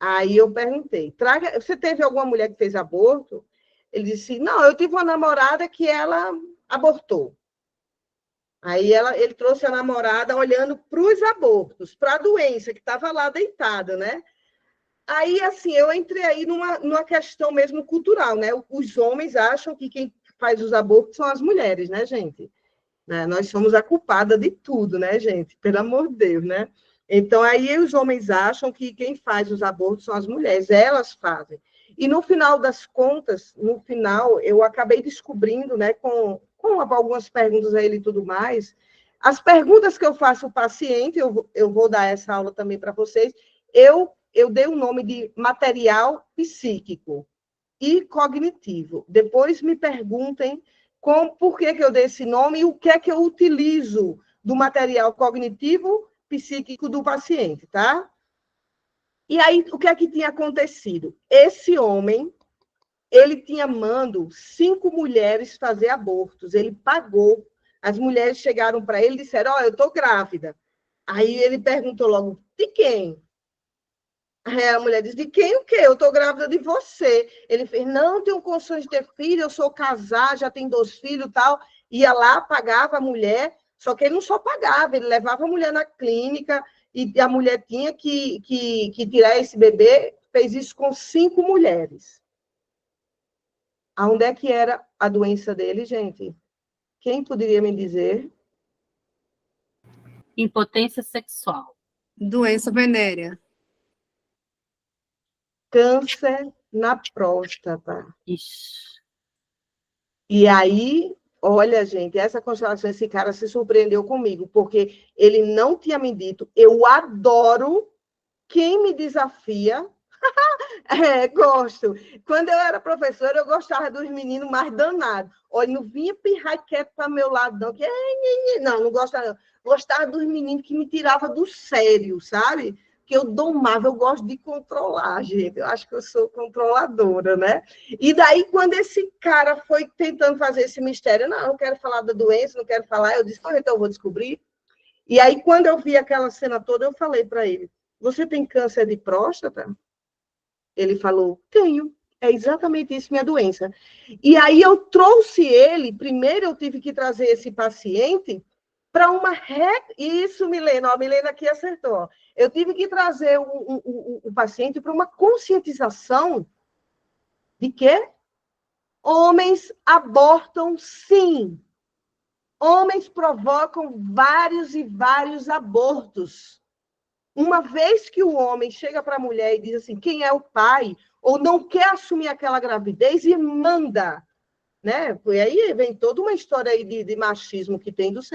Aí eu perguntei, você teve alguma mulher que fez aborto? Ele disse, não, eu tive uma namorada que ela abortou. Aí ele trouxe a namorada olhando para os abortos, para a doença que estava lá deitada, né? Aí, assim, eu entrei aí numa questão mesmo cultural, né? Os homens acham que quem faz os abortos são as mulheres, né, gente? Né? Nós somos a culpada de tudo, né, gente? Pelo amor de Deus, né? Então, aí os homens acham que quem faz os abortos são as mulheres, elas fazem. E no final das contas, no final, eu acabei descobrindo, né, com algumas perguntas a ele e tudo mais, as perguntas que eu faço ao paciente, eu vou dar essa aula também para vocês, eu dei o nome de material psíquico e cognitivo. Depois me perguntem por que eu dei esse nome e o que é que eu utilizo do material cognitivo psíquico do paciente, tá? E aí, o que é que tinha acontecido? Esse homem, ele tinha mando 5 mulheres fazer abortos, ele pagou. As mulheres chegaram para ele e disseram, eu estou grávida. Aí ele perguntou logo, de quem? Aí a mulher disse, de quem o quê? Eu estou grávida de você. Ele fez, não, tenho condições de ter filho, eu sou casado, já tenho 2 filhos e tal. Ia lá, pagava a mulher, só que ele não só pagava, ele levava a mulher na clínica e a mulher tinha que tirar esse bebê, fez isso com 5 mulheres. Aonde é que era a doença dele, gente? Quem poderia me dizer? Impotência sexual. Doença venérea. Câncer na próstata. Ixi. E aí, olha, gente, essa constelação, esse cara se surpreendeu comigo, porque ele não tinha me dito, eu adoro quem me desafia. Gosto. Quando eu era professora, eu gostava dos meninos mais danados. Olha, não vinha pirrar quieto para meu lado, não. Não gostava, não. Gostava dos meninos que me tiravam do sério, sabe? Que eu domava, eu gosto de controlar, gente. Eu acho que eu sou controladora, né? E daí, quando esse cara foi tentando fazer esse mistério, não quero falar da doença, não quero falar, eu disse, então eu vou descobrir. E aí, quando eu vi aquela cena toda, eu falei para ele, você tem câncer de próstata? Ele falou, tenho. É exatamente isso, minha doença. E aí eu trouxe ele, primeiro eu tive que trazer esse paciente para uma... Isso, Milena, a Milena aqui acertou. Eu tive que trazer o paciente para uma conscientização de que homens abortam sim. Homens provocam vários e vários abortos. Uma vez que o homem chega para a mulher e diz assim, quem é o pai, ou não quer assumir aquela gravidez e manda, né? E aí vem toda uma história aí de machismo que tem dos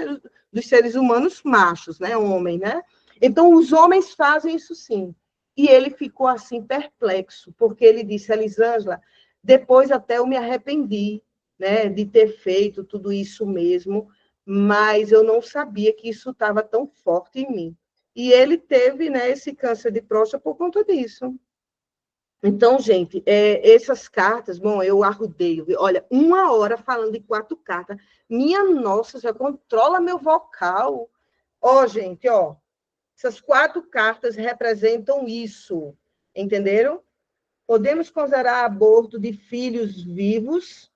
seres humanos machos, né? Homem, né? Então, os homens fazem isso sim. E ele ficou assim perplexo, porque ele disse, Elisângela, depois até eu me arrependi, né, de ter feito tudo isso mesmo, mas eu não sabia que isso estava tão forte em mim. E ele teve, né, esse câncer de próstata por conta disso. Então, gente, essas cartas, bom, eu arrudei. Olha, 1 hora falando de 4 cartas. Minha nossa, já controla meu vocal. Ó, gente, ó, essas 4 cartas representam isso, entenderam? Podemos considerar aborto de filhos vivos?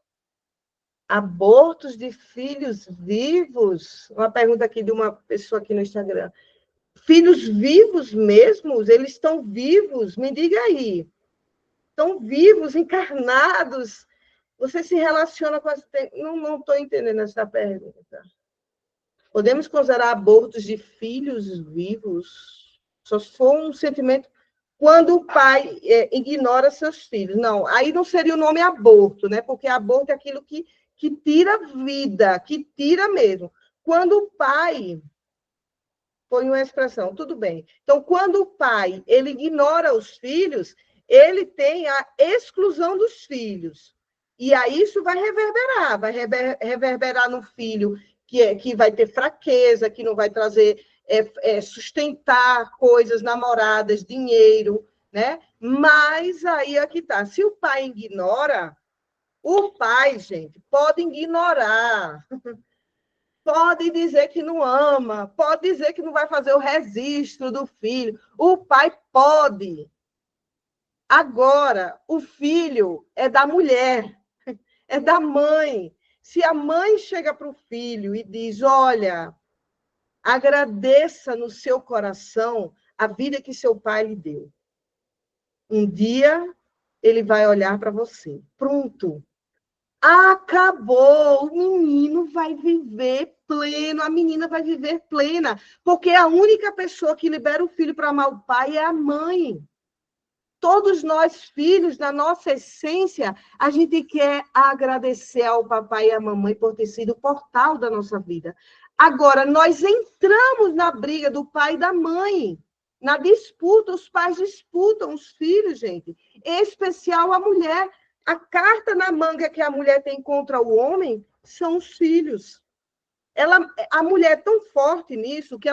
Abortos de filhos vivos? Uma pergunta aqui de uma pessoa aqui no Instagram. Filhos vivos mesmo? Eles estão vivos? Me diga aí. Estão vivos, encarnados? Você se relaciona com as... Não estou entendendo essa pergunta. Podemos considerar abortos de filhos vivos? Só se for um sentimento... Quando o pai ignora seus filhos. Não, aí não seria o nome aborto, né? Porque aborto é aquilo que tira vida, que tira mesmo. Quando o pai... Foi uma expressão, tudo bem. Então, quando o pai ele ignora os filhos, ele tem a exclusão dos filhos. E aí isso vai reverberar no filho que vai ter fraqueza, que não vai trazer, sustentar coisas, namoradas, dinheiro, né? Mas aí é que tá. Se o pai ignora, o pai, gente, pode ignorar. Pode dizer que não ama, pode dizer que não vai fazer o registro do filho. O pai pode. Agora, o filho é da mulher, é da mãe. Se a mãe chega para o filho e diz, olha, agradeça no seu coração a vida que seu pai lhe deu. Um dia ele vai olhar para você. Pronto. Acabou, o menino vai viver pleno, a menina vai viver plena, porque a única pessoa que libera o filho para amar o pai é a mãe. Todos nós, filhos, na nossa essência, a gente quer agradecer ao papai e à mamãe por ter sido o portal da nossa vida. Agora, nós entramos na briga do pai e da mãe, na disputa, os pais disputam os filhos, gente, em especial a mulher. A carta na manga que a mulher tem contra o homem são os filhos. A mulher é tão forte nisso que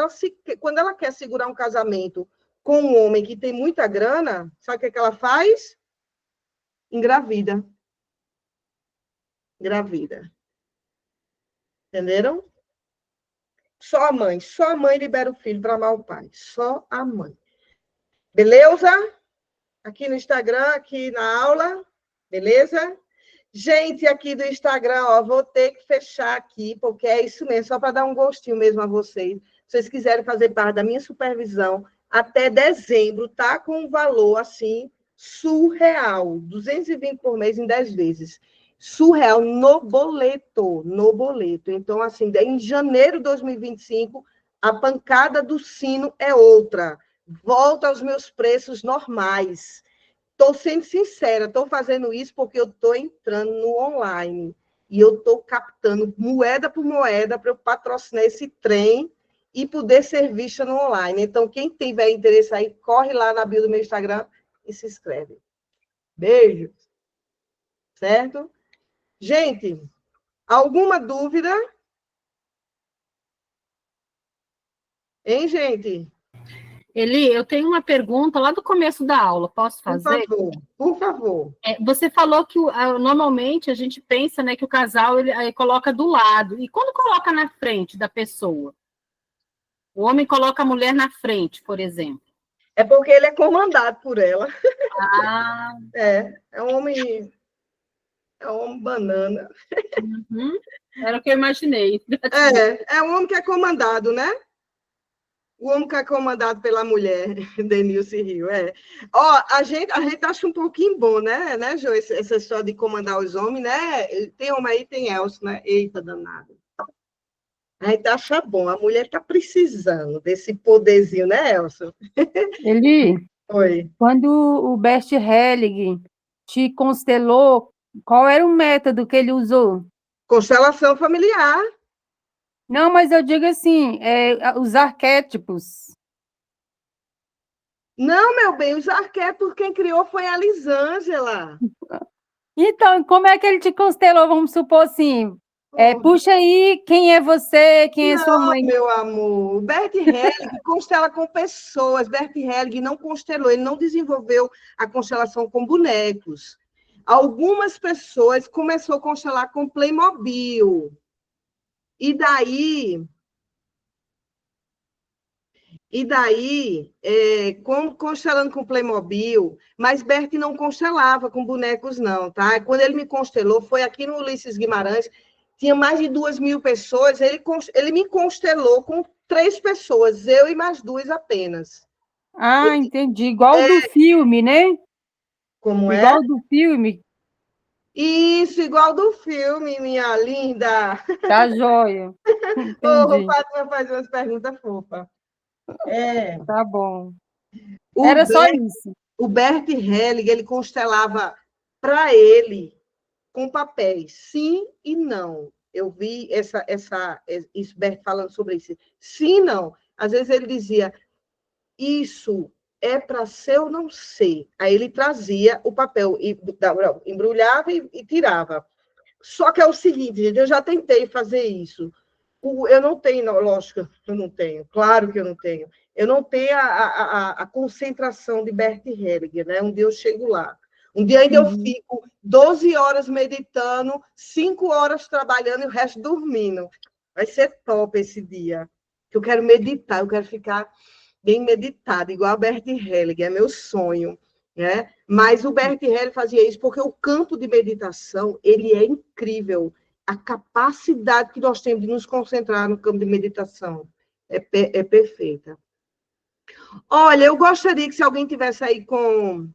quando ela quer segurar um casamento com um homem que tem muita grana, sabe o que ela faz? Engravida. Engravida. Entenderam? Só a mãe libera o filho para amar o pai. Só a mãe. Beleza? Aqui no Instagram, aqui na aula. Beleza? Gente, aqui do Instagram, ó, vou ter que fechar aqui, porque é isso mesmo, só para dar um gostinho mesmo a vocês. Se vocês quiserem fazer parte da minha supervisão, até dezembro, tá com um valor, assim, surreal. 220 por mês em 10 vezes. Surreal, no boleto, no boleto. Então, assim, em janeiro de 2025, a pancada do sino é outra. Volta aos meus preços normais. Estou sendo sincera, estou fazendo isso porque eu estou entrando no online e eu estou captando moeda por moeda para eu patrocinar esse trem e poder ser vista no online. Então, quem tiver interesse aí, corre lá na bio do meu Instagram e se inscreve. Beijo. Certo? Gente, alguma dúvida? Hein, gente? Eli, eu tenho uma pergunta lá do começo da aula, posso fazer? Por favor. Você falou que normalmente a gente pensa, né, que o casal ele coloca do lado, e quando coloca na frente da pessoa? O homem coloca a mulher na frente, por exemplo. É porque ele é comandado por ela. Ah. É um homem banana. Uhum. Era o que eu imaginei. É um homem que é comandado, né? O homem que é comandado pela mulher, Denilce Rio, Ó, a gente acha um pouquinho bom, né, Jô, essa história de comandar os homens, né? Tem homem aí, tem Elcio, né? Eita, danado. A gente acha bom, a mulher tá precisando desse poderzinho, né, Elcio? Eli, Oi. quando o Bert Helling te constelou, qual era o método que ele usou? Constelação familiar. Não, mas eu digo assim, os arquétipos. Não, meu bem, os arquétipos quem criou foi a Lisângela. Então, como é que ele te constelou? Vamos supor assim, puxa aí quem é você, quem é sua mãe. Meu amor, Bert Helling constela com pessoas. Bert Helling não constelou, ele não desenvolveu a constelação com bonecos. Algumas pessoas começou a constelar com Playmobil. E daí constelando com Playmobil, mas Bert não constelava com bonecos, não, tá? Quando ele me constelou, foi aqui no Ulisses Guimarães, tinha mais de 2.000 pessoas, ele me constelou com 3 pessoas, eu e mais 2 apenas. Ah, entendi. Igual do filme, né? Como é? Igual do filme. Isso, igual do filme, minha linda. Tá joia. Entendi. Fátima faz umas perguntas fofas. Tá bom. O Era só Bert, isso. o Bert Helling, ele constelava para ele com papéis, sim e não. Eu vi isso, Bert falando sobre isso. Sim e não. Às vezes ele dizia, isso é para ser ou não ser. Aí ele trazia o papel, embrulhava e tirava. Só que é o seguinte, gente, eu já tentei fazer isso. Eu não tenho, lógico, eu não tenho, claro que eu não tenho. Eu não tenho a concentração de Bert Hellinger, né? Um dia eu chego lá. Um dia ainda eu fico 12 horas meditando, 5 horas trabalhando e o resto dormindo. Vai ser top esse dia. Eu quero meditar, eu quero ficar bem meditada, igual a Bert Hellinger, é meu sonho. Né? Mas o Bert Hellinger fazia isso porque o campo de meditação ele é incrível. A capacidade que nós temos de nos concentrar no campo de meditação é perfeita. Olha, eu gostaria que se alguém tivesse aí com...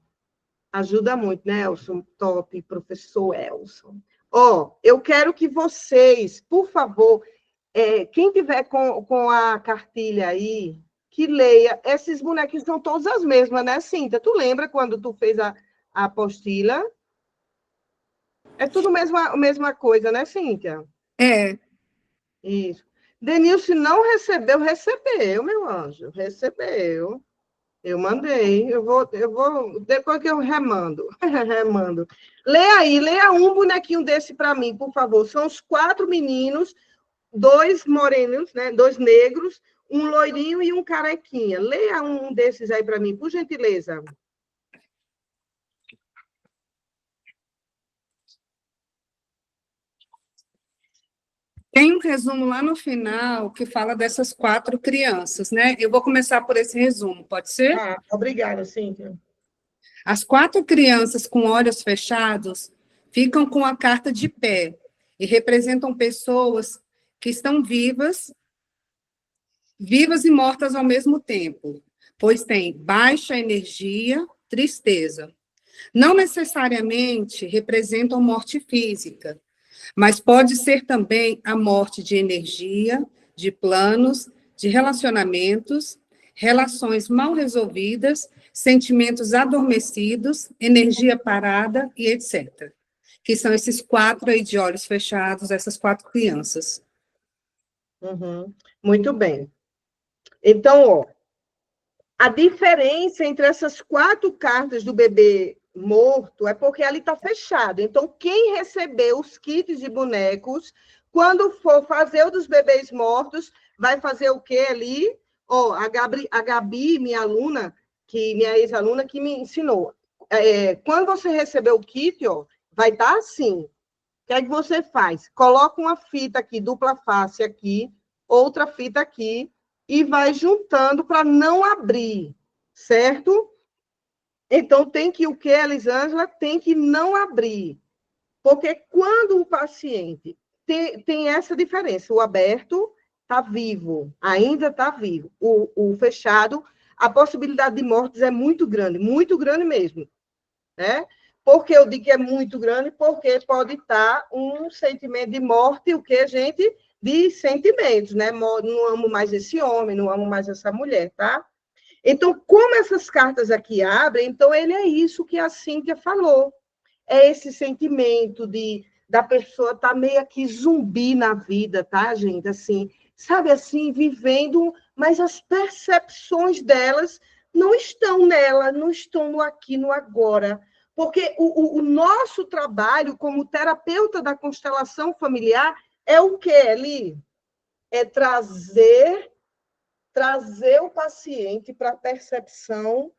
Ajuda muito, né, Elson? Top, professor Elson. Ó, eu quero que vocês, por favor, quem tiver com a cartilha aí, que leia. Esses bonequinhos são todas as mesmas, né, Cíntia? Tu lembra quando tu fez a apostila? É tudo a mesma coisa, né, Cíntia? É. Isso. Denilson não recebeu, meu anjo, recebeu. Eu mandei, eu vou, depois que eu remando, remando. Leia um bonequinho desse para mim, por favor. São os 4 meninos, 2 morenos, né? 2 negros, um loirinho e um carequinha. Leia um desses aí para mim, por gentileza. Tem um resumo lá no final que fala dessas 4 crianças, né? Eu vou começar por esse resumo, pode ser? Obrigada, Cíntia. As 4 crianças com olhos fechados ficam com a carta de pé e representam pessoas que estão vivas e mortas ao mesmo tempo, pois têm baixa energia, tristeza. Não necessariamente representam morte física, mas pode ser também a morte de energia, de planos, de relacionamentos, relações mal resolvidas, sentimentos adormecidos, energia parada e etc. Que são esses 4 aí de olhos fechados, essas 4 crianças. Uhum. Muito bem. Então, ó, a diferença entre essas 4 cartas do bebê morto é porque ali está fechado. Então, quem recebeu os kits de bonecos, quando for fazer o dos bebês mortos, vai fazer o quê ali? Ó, a Gabi, minha aluna, minha ex-aluna, que me ensinou. Quando você receber o kit, ó, vai estar assim. O que é que você faz? Coloca uma fita aqui, dupla face aqui, outra fita aqui, e vai juntando para não abrir, certo? Então, tem que o que, Elisângela? Tem que não abrir. Porque quando o paciente tem essa diferença, o aberto está vivo, ainda está vivo. O fechado, a possibilidade de mortes é muito grande mesmo. Né? Por que eu digo que é muito grande? Porque pode estar um sentimento de morte, o que a gente de sentimentos, né? Não amo mais esse homem, não amo mais essa mulher, tá? Então, como essas cartas aqui abrem, então ele é isso que a Cíntia falou. É esse sentimento da pessoa estar meio que zumbi na vida, tá, gente? Assim, sabe assim, vivendo, mas as percepções delas não estão nela, não estão no aqui, no agora. Porque o nosso trabalho como terapeuta da constelação familiar é o quê, Eli? É trazer o paciente para a percepção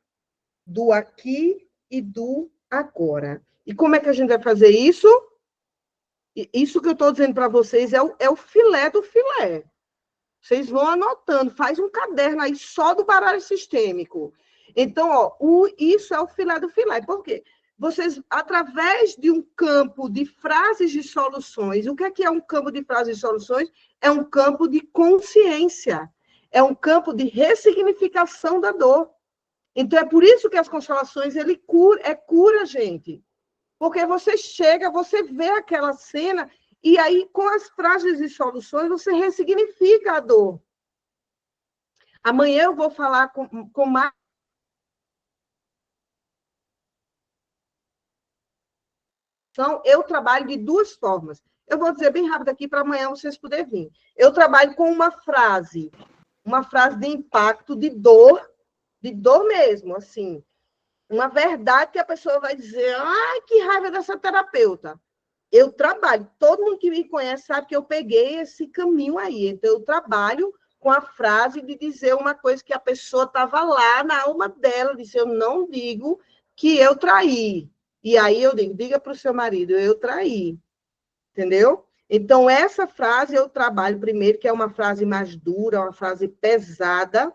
do aqui e do agora. E como é que a gente vai fazer isso? Isso que eu estou dizendo para vocês é o filé do filé. Vocês vão anotando, faz um caderno aí só do baralho sistêmico. Então, ó, isso é o filé do filé. Por quê? Vocês, através de um campo de frases de soluções, o que é um campo de frases de soluções? É um campo de consciência. É um campo de ressignificação da dor. Então, é por isso que as constelações, cura, gente. Porque você chega, você vê aquela cena, e aí, com as frases e soluções, você ressignifica a dor. Amanhã eu vou falar com mais. Então, eu trabalho de 2 formas. Eu vou dizer bem rápido aqui para amanhã vocês poderem vir. Eu trabalho com uma frase de impacto, de dor mesmo, assim. Uma verdade que a pessoa vai dizer, ai, que raiva dessa terapeuta. Eu trabalho, todo mundo que me conhece sabe que eu peguei esse caminho aí. Então, eu trabalho com a frase de dizer uma coisa que a pessoa estava lá na alma dela, disse, eu não digo que eu traí. E aí eu digo, diga para o seu marido, eu traí. Entendeu? Então, essa frase eu trabalho primeiro, que é uma frase mais dura, uma frase pesada,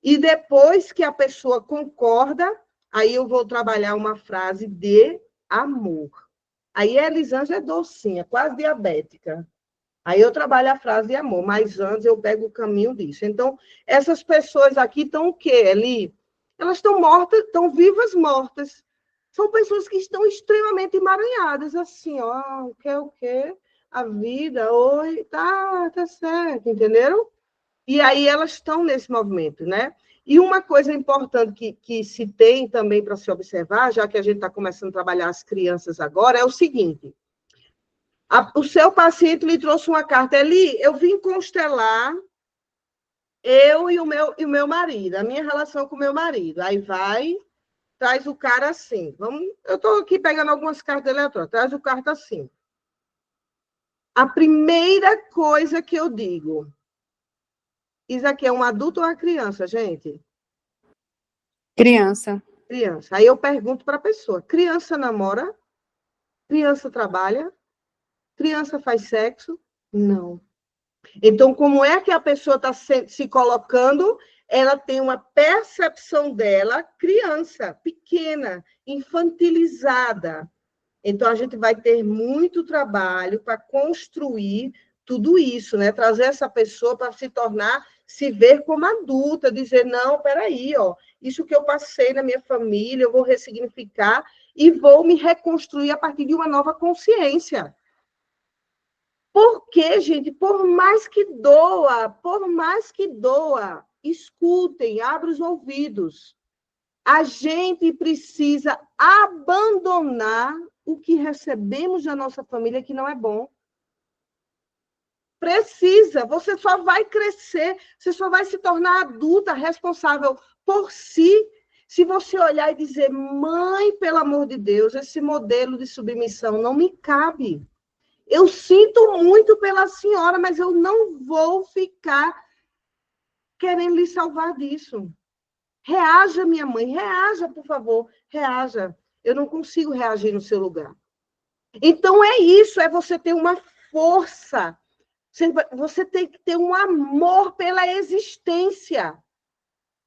e depois que a pessoa concorda, aí eu vou trabalhar uma frase de amor. Aí a Elisângela é docinha, quase diabética. Aí eu trabalho a frase de amor, mas antes eu pego o caminho disso. Então, essas pessoas aqui estão o quê, Eli? Elas estão mortas, estão vivas mortas. São pessoas que estão extremamente emaranhadas, assim, ó, o quê? A vida, oi, tá certo, entenderam? E aí elas estão nesse movimento, né? E uma coisa importante que se tem também para se observar, já que a gente está começando a trabalhar as crianças agora, é o seguinte: o seu paciente lhe trouxe uma carta, Eli, eu vim constelar eu e o meu marido, a minha relação com o meu marido. Aí vai, traz o cara assim. Eu estou aqui pegando algumas cartas eletrônicas, traz o carta assim. A primeira coisa que eu digo, isso aqui é um adulto ou uma criança, gente? Criança. Criança. Aí eu pergunto para a pessoa, criança namora? Criança trabalha? Criança faz sexo? Não. Então, como é que a pessoa está se colocando? Ela tem uma percepção dela criança, pequena, infantilizada. Então, a gente vai ter muito trabalho para construir tudo isso, né? Trazer essa pessoa para se ver como adulta, dizer, não, peraí, ó, isso que eu passei na minha família, eu vou ressignificar e vou me reconstruir a partir de uma nova consciência. Porque, gente, por mais que doa, escutem, abra os ouvidos. A gente precisa abandonar o que recebemos da nossa família que não é bom. Precisa, você só vai crescer, você só vai se tornar adulta, responsável por si, se você olhar e dizer, mãe, pelo amor de Deus, esse modelo de submissão não me cabe. Eu sinto muito pela senhora, mas eu não vou ficar querendo lhe salvar disso. Reaja, minha mãe, reaja, por favor, reaja. Eu não consigo reagir no seu lugar. Então, é isso, é você ter uma força. Você tem que ter um amor pela existência.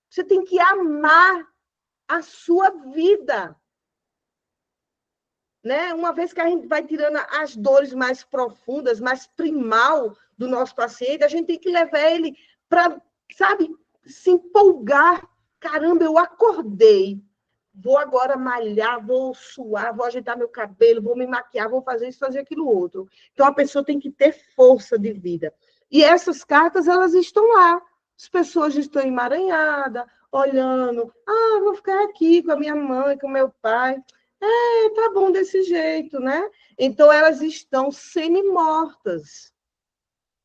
Você tem que amar a sua vida. Né? Uma vez que a gente vai tirando as dores mais profundas, mais primal do nosso paciente, a gente tem que levar ele para, sabe, se empolgar. Caramba, eu acordei, vou agora malhar, vou suar, vou ajeitar meu cabelo, vou me maquiar, vou fazer isso, fazer aquilo outro. Então, a pessoa tem que ter força de vida. E essas cartas, elas estão lá. As pessoas estão emaranhadas, olhando. Ah, vou ficar aqui com a minha mãe, com o meu pai. Tá bom desse jeito, né? Então, elas estão semi-mortas.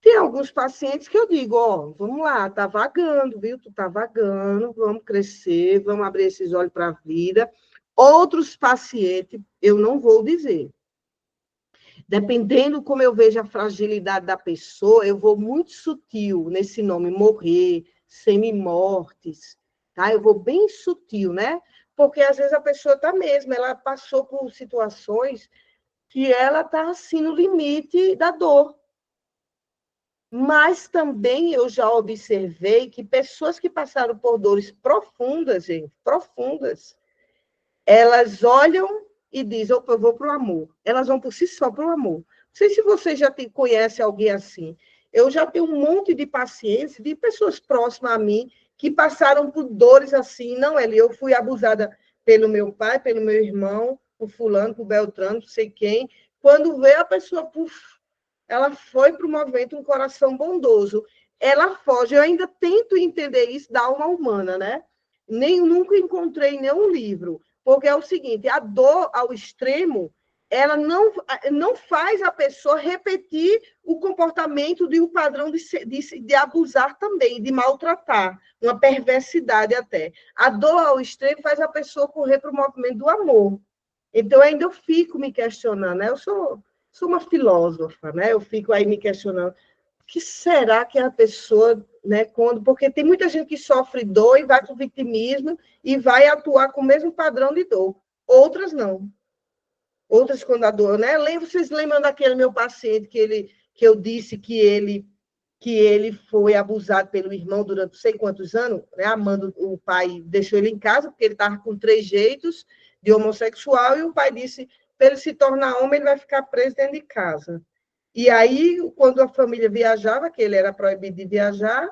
Tem alguns pacientes que eu digo, ó, vamos lá, tá vagando, viu? Tu tá vagando, vamos crescer, vamos abrir esses olhos para a vida. Outros pacientes, eu não vou dizer. Dependendo como eu vejo a fragilidade da pessoa, eu vou muito sutil nesse nome, morrer, semi-mortes, tá? Eu vou bem sutil, né? Porque às vezes a pessoa está mesmo, ela passou por situações que ela está assim no limite da dor. Mas também eu já observei que pessoas que passaram por dores profundas, gente, profundas, elas olham e dizem, opa, eu vou para o amor. Elas vão por si só para o amor. Não sei se você já conhece alguém assim. Eu já tenho um monte de pacientes, de pessoas próximas a mim, que passaram por dores assim. Não, Eli, eu fui abusada pelo meu pai, pelo meu irmão, por fulano, por Beltrano, não sei quem. Quando vê a pessoa, ela foi para o movimento Um Coração Bondoso. Ela foge. Eu ainda tento entender isso da alma humana, né? Nunca encontrei nenhum livro. Porque é o seguinte, a dor ao extremo, ela não faz a pessoa repetir o comportamento de um padrão de abusar também, de maltratar, uma perversidade até. A dor ao extremo faz a pessoa correr para o movimento do amor. Então, ainda eu fico me questionando, né? Eu sou uma filósofa, né? Eu fico aí me questionando, o que será que a pessoa, né, porque tem muita gente que sofre dor e vai para o vitimismo e vai atuar com o mesmo padrão de dor. Outras não. Outras quando a dor, né? Vocês lembram daquele meu paciente que eu disse que ele foi abusado pelo irmão durante não sei quantos anos, né? Amando, o pai deixou ele em casa porque ele estava com 3 jeitos de homossexual e o pai disse, para ele se tornar homem, ele vai ficar preso dentro de casa. E aí, quando a família viajava, que ele era proibido de viajar,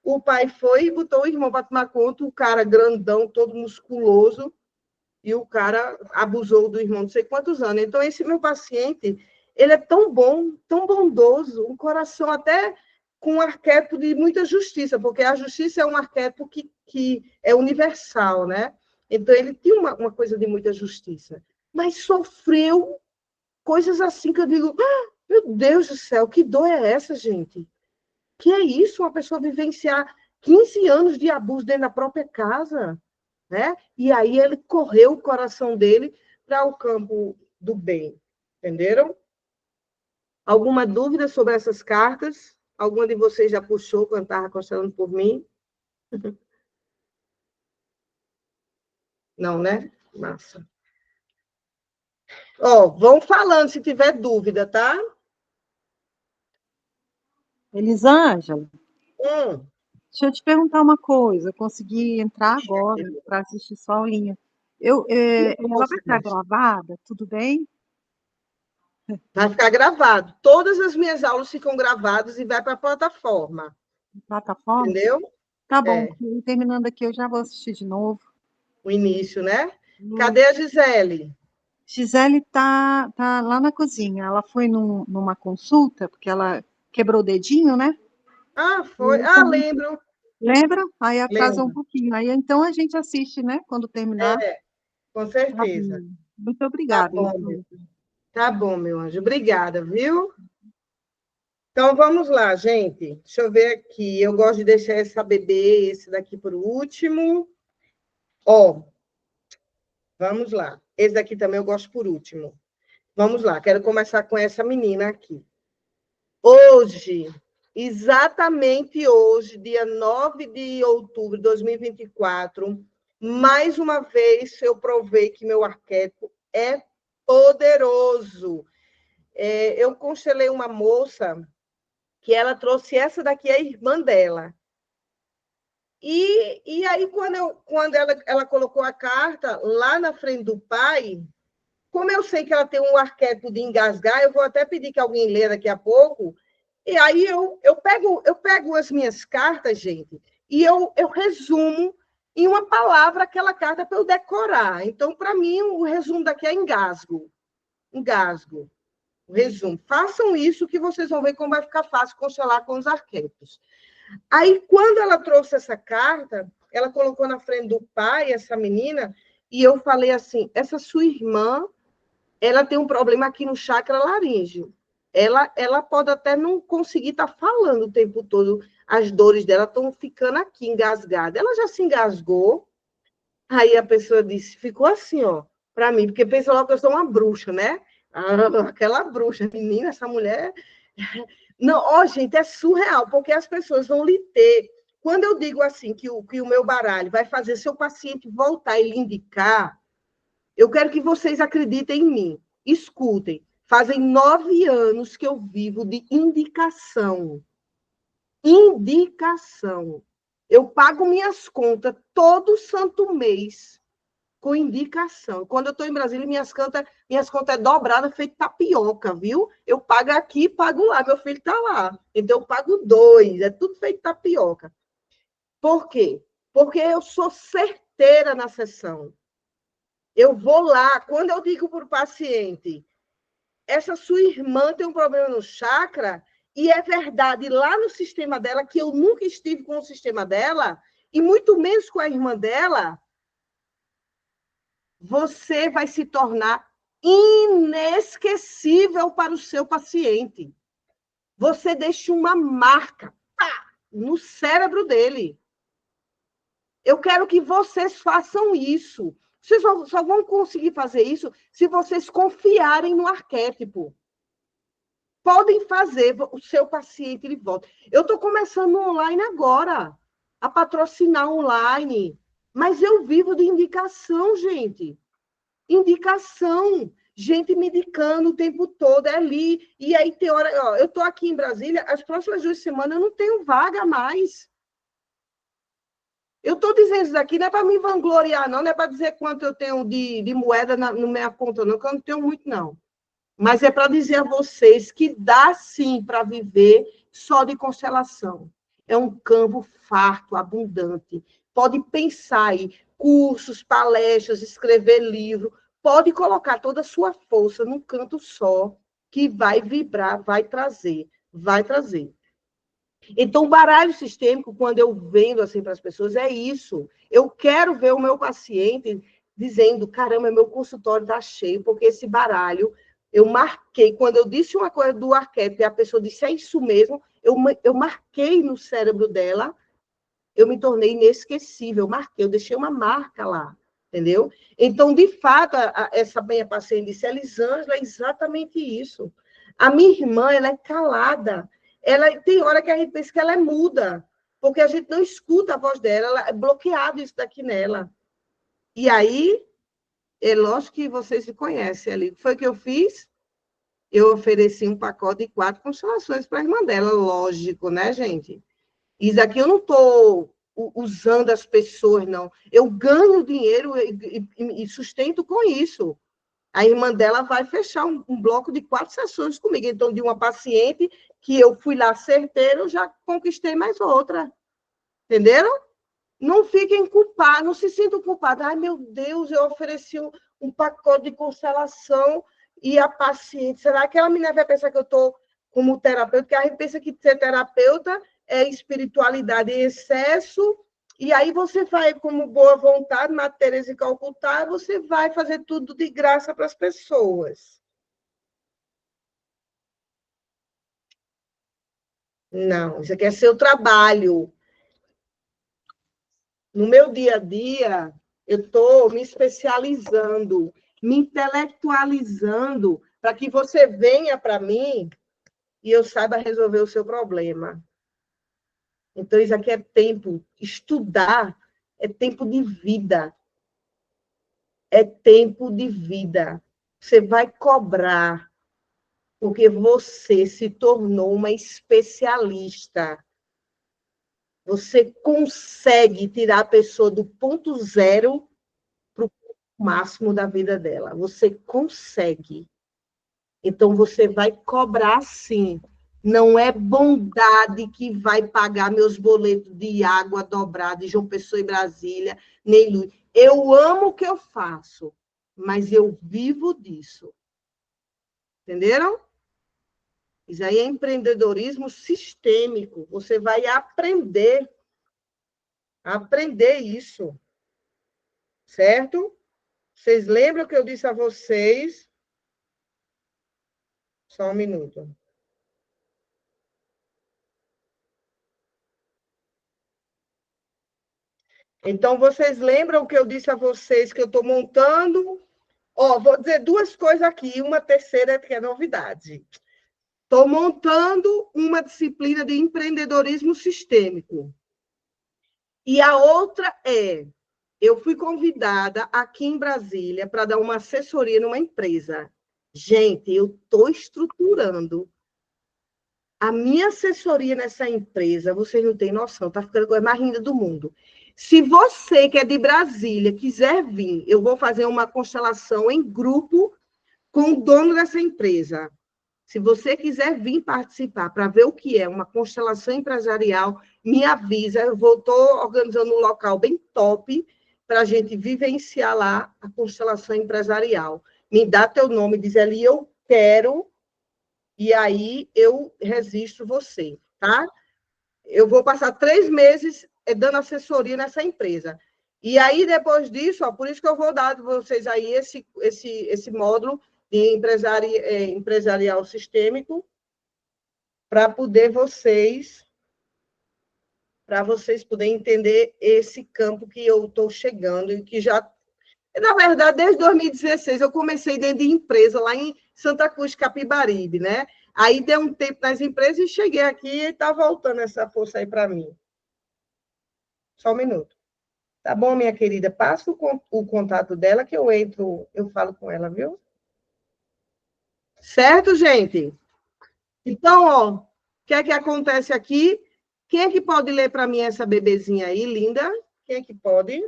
o pai foi e botou o irmão para tomar conta, o cara grandão, todo musculoso, e o cara abusou do irmão não sei quantos anos. Então, esse meu paciente, ele é tão bom, tão bondoso, um coração até com um arquétipo de muita justiça, porque a justiça é um arquétipo que é universal, né? Então, ele tinha uma coisa de muita justiça, mas sofreu coisas assim que eu digo, meu Deus do céu, que dor é essa, gente? Que é isso, uma pessoa vivenciar 15 anos de abuso dentro da própria casa, né? E aí ele correu o coração dele para o campo do bem, entenderam? Alguma dúvida sobre essas cartas? Alguma de vocês já puxou quando estava constelando por mim? Não, né? Massa. Ó, vão falando se tiver dúvida, tá? Elisângela, Hum. deixa eu te perguntar uma coisa. Eu consegui entrar agora para assistir sua aulinha. Ela vai estar gravada? Tudo bem? Vai ficar gravado. Todas as minhas aulas ficam gravadas e vai para a plataforma. Plataforma? Entendeu? Tá bom. Terminando aqui, eu já vou assistir de novo. O início, né? Cadê a Gisele? Gisele tá lá na cozinha. Ela foi numa consulta, porque ela quebrou o dedinho, né? Ah, foi. Ah, lembro. Lembra? Aí atrasou um Lembro. pouquinho. Aí então a gente assiste, né? Quando terminar. Com certeza. Muito obrigada. Tá bom, meu anjo. Obrigada, viu? Então, vamos lá, gente. Deixa eu ver aqui. Eu gosto de deixar essa bebê, esse daqui por último. Ó, vamos lá. Esse daqui também eu gosto por último. Vamos lá. Quero começar com essa menina aqui. Hoje, exatamente hoje, dia 9 de outubro de 2024, mais uma vez eu provei que meu arquétipo é poderoso. Eu constelei uma moça que ela trouxe essa daqui, a irmã dela. E aí, quando ela colocou a carta lá na frente do pai, como eu sei que ela tem um arquétipo de engasgar, eu vou até pedir que alguém lê daqui a pouco, e aí eu pego as minhas cartas, gente, e eu resumo em uma palavra aquela carta para eu decorar. Então, para mim, o resumo daqui é engasgo. Engasgo. O resumo. Façam isso que vocês vão ver como vai ficar fácil constelar com os arquétipos. Aí, quando ela trouxe essa carta, ela colocou na frente do pai, essa menina, e eu falei assim, essa sua irmã, ela tem um problema aqui no chakra laríngeo. Ela pode até não conseguir estar falando o tempo todo, as dores dela estão ficando aqui, engasgadas. Ela já se engasgou, aí a pessoa disse, ficou assim, ó, para mim, porque pensa logo que eu sou uma bruxa, né? Aquela bruxa, menina, essa mulher... Não, ó, gente, é surreal, porque as pessoas vão lhe ter... Quando eu digo assim, que o meu baralho vai fazer seu paciente voltar e lhe indicar, eu quero que vocês acreditem em mim. Escutem. Fazem 9 anos que eu vivo de indicação. Indicação. Eu pago minhas contas todo santo mês com indicação. Quando eu estou em Brasília, minhas contas é dobrada, feito tapioca, viu? Eu pago aqui e pago lá. Meu filho está lá. Então, eu pago 2. É tudo feito tapioca. Por quê? Porque eu sou certeira na sessão. Eu vou lá, quando eu digo para o paciente, essa sua irmã tem um problema no chakra, e é verdade, lá no sistema dela, que eu nunca estive com o sistema dela, e muito menos com a irmã dela, você vai se tornar inesquecível para o seu paciente. Você deixa uma marca no cérebro dele. Eu quero que vocês façam isso. Vocês só vão conseguir fazer isso se vocês confiarem no arquétipo. Podem fazer, o seu paciente ele volta. Eu estou começando online agora, a patrocinar online, mas eu vivo de indicação, gente. Indicação. Gente me indicando o tempo todo, é ali. E aí tem hora... Ó, eu estou aqui em Brasília, as próximas 2 semanas eu não tenho vaga mais. Eu estou dizendo isso daqui, não é para me vangloriar, não é para dizer quanto eu tenho de moeda na minha conta, não, que eu não tenho muito, não. Mas é para dizer a vocês que dá, sim, para viver só de constelação. É um campo farto, abundante. Pode pensar aí cursos, palestras, escrever livro. Pode colocar toda a sua força num canto só, que vai vibrar, vai trazer, vai trazer. Então, o baralho sistêmico, quando eu vendo assim para as pessoas, é isso. Eu quero ver o meu paciente dizendo, caramba, meu consultório está cheio, porque esse baralho, eu marquei, quando eu disse uma coisa do arquétipo, e a pessoa disse, é isso mesmo, eu marquei no cérebro dela, eu me tornei inesquecível, eu marquei, eu deixei uma marca lá, entendeu? Então, de fato, essa minha paciente disse, Elisângela, é exatamente isso. A minha irmã, ela é calada, ela tem hora que a gente pensa que ela é muda, porque a gente não escuta a voz dela, ela é bloqueado isso daqui nela. E aí, é lógico que vocês se conhecem ali. O que foi que eu fiz? Eu ofereci um pacote de 4 constelações para a irmã dela, lógico, né, gente? Isso aqui eu não estou usando as pessoas, não. Eu ganho dinheiro e sustento com isso. A irmã dela vai fechar um bloco de 4 sessões comigo. Então, de uma paciente que eu fui lá certeiro, eu já conquistei mais outra. Entenderam? Não fiquem culpados, não se sintam culpados. Ai, meu Deus, eu ofereci um pacote de constelação e a paciente. Será que ela menina vai pensar que eu estou como terapeuta? Porque a gente pensa que ser terapeuta é espiritualidade em excesso, e aí você vai, como boa vontade, Madre Teresa de Calcutá, você vai fazer tudo de graça para as pessoas. Não, isso aqui é seu trabalho. No meu dia a dia, eu estou me especializando, me intelectualizando, para que você venha para mim e eu saiba resolver o seu problema. Então, isso aqui é tempo. Estudar é tempo de vida. É tempo de vida. Você vai cobrar, porque você se tornou uma especialista. Você consegue tirar a pessoa do ponto zero para o máximo da vida dela. Você consegue. Então, você vai cobrar sim. Não é bondade que vai pagar meus boletos de água dobrada de João Pessoa e Brasília, nem luz. Eu amo o que eu faço, mas eu vivo disso. Entenderam? Isso aí é empreendedorismo sistêmico. Você vai aprender isso, certo? Vocês lembram que eu disse a vocês? Só um minuto. Então, vocês lembram que eu disse a vocês que eu estou montando? Ó, vou dizer 2 coisas aqui, uma terceira que é novidade. Estou montando uma disciplina de empreendedorismo sistêmico. E a outra eu fui convidada aqui em Brasília para dar uma assessoria numa empresa. Gente, eu estou estruturando a minha assessoria nessa empresa, vocês não têm noção, está ficando a coisa mais linda do mundo. Se você que é de Brasília quiser vir, eu vou fazer uma constelação em grupo com o dono dessa empresa. Se você quiser vir participar para ver o que é uma constelação empresarial, me avisa. Eu estou organizando um local bem top para a gente vivenciar lá a constelação empresarial. Me dá teu nome, diz ali, eu quero, e aí eu registro você, tá? Eu vou passar 3 meses dando assessoria nessa empresa. E aí, depois disso, ó, por isso que eu vou dar a vocês aí esse módulo de empresarial sistêmico, para vocês poderem entender esse campo que eu estou chegando e que já... Na verdade, desde 2016, eu comecei dentro de empresa, lá em Santa Cruz, Capibaribe, né? Aí deu um tempo nas empresas e cheguei aqui e está voltando essa força aí para mim. Só um minuto. Tá bom, minha querida? Passa o contato dela que eu entro, eu falo com ela, viu? Certo, gente? Então, ó, o que é que acontece aqui? Quem é que pode ler para mim essa bebezinha aí, linda? Quem é que pode?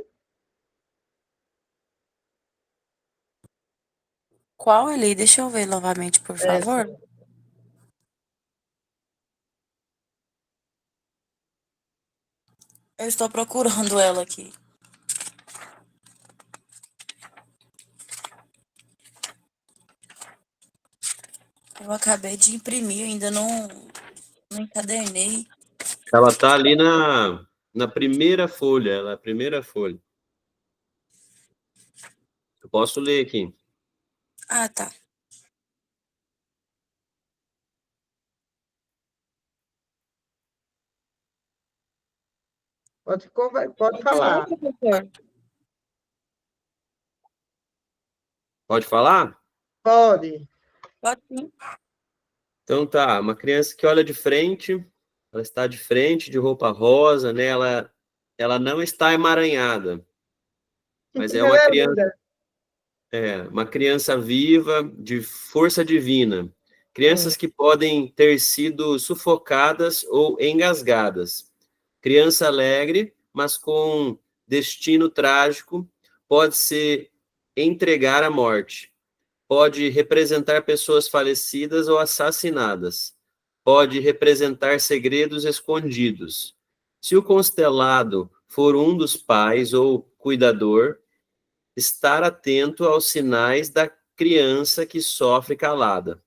Qual ali? Deixa eu ver novamente, por favor. Eu estou procurando ela aqui. Eu acabei de imprimir, ainda não encadernei. Ela está ali na primeira folha, ela é a primeira folha. Eu posso ler aqui. Ah, tá. Pode falar. Professor. Pode falar? Pode. Pode sim. Então tá, uma criança que olha de frente, ela está de frente, de roupa rosa, né? Ela não está emaranhada, mas é Ela uma é criança, linda. uma criança viva, de força divina. Crianças que podem ter sido sufocadas ou engasgadas. Criança alegre, mas com destino trágico, pode se entregar à morte. Pode representar pessoas falecidas ou assassinadas. Pode representar segredos escondidos. Se o constelado for um dos pais ou cuidador, estar atento aos sinais da criança que sofre calada.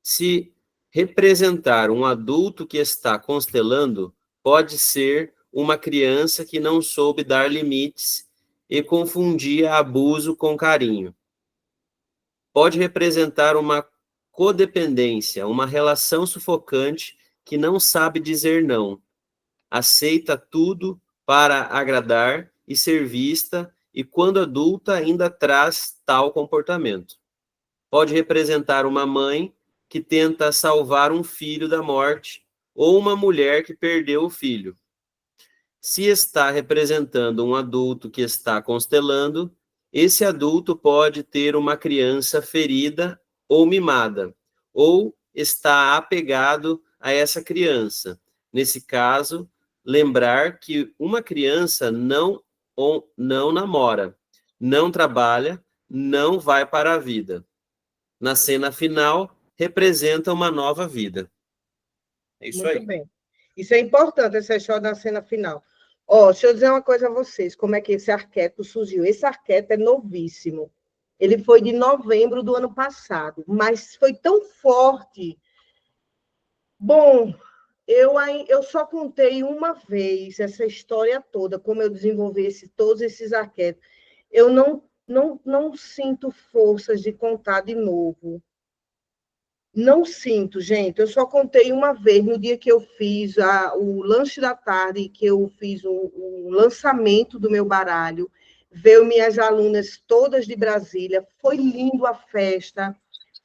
Se representar um adulto que está constelando, pode ser uma criança que não soube dar limites e confundia abuso com carinho. Pode representar uma codependência, uma relação sufocante que não sabe dizer não, aceita tudo para agradar e ser vista, e quando adulta ainda traz tal comportamento. Pode representar uma mãe que tenta salvar um filho da morte, ou uma mulher que perdeu o filho. Se está representando um adulto que está constelando, esse adulto pode ter uma criança ferida ou mimada, ou está apegado a essa criança. Nesse caso, lembrar que uma criança não namora, não trabalha, não vai para a vida. Na cena final, representa uma nova vida. É isso Muito aí. bem. Isso é importante, essa história da cena final. Ó, deixa eu dizer uma coisa a vocês, como é que esse arquétipo surgiu. Esse arquétipo é novíssimo. Ele foi de novembro do ano passado, mas foi tão forte. Bom, eu só contei uma vez essa história toda, como eu desenvolvi todos esses arquétipos. Eu não sinto forças de contar de novo. Não sinto, gente. Eu só contei uma vez, no dia que eu fiz o lanche da tarde, que eu fiz o lançamento do meu baralho. Veio minhas alunas todas de Brasília. Foi lindo a festa.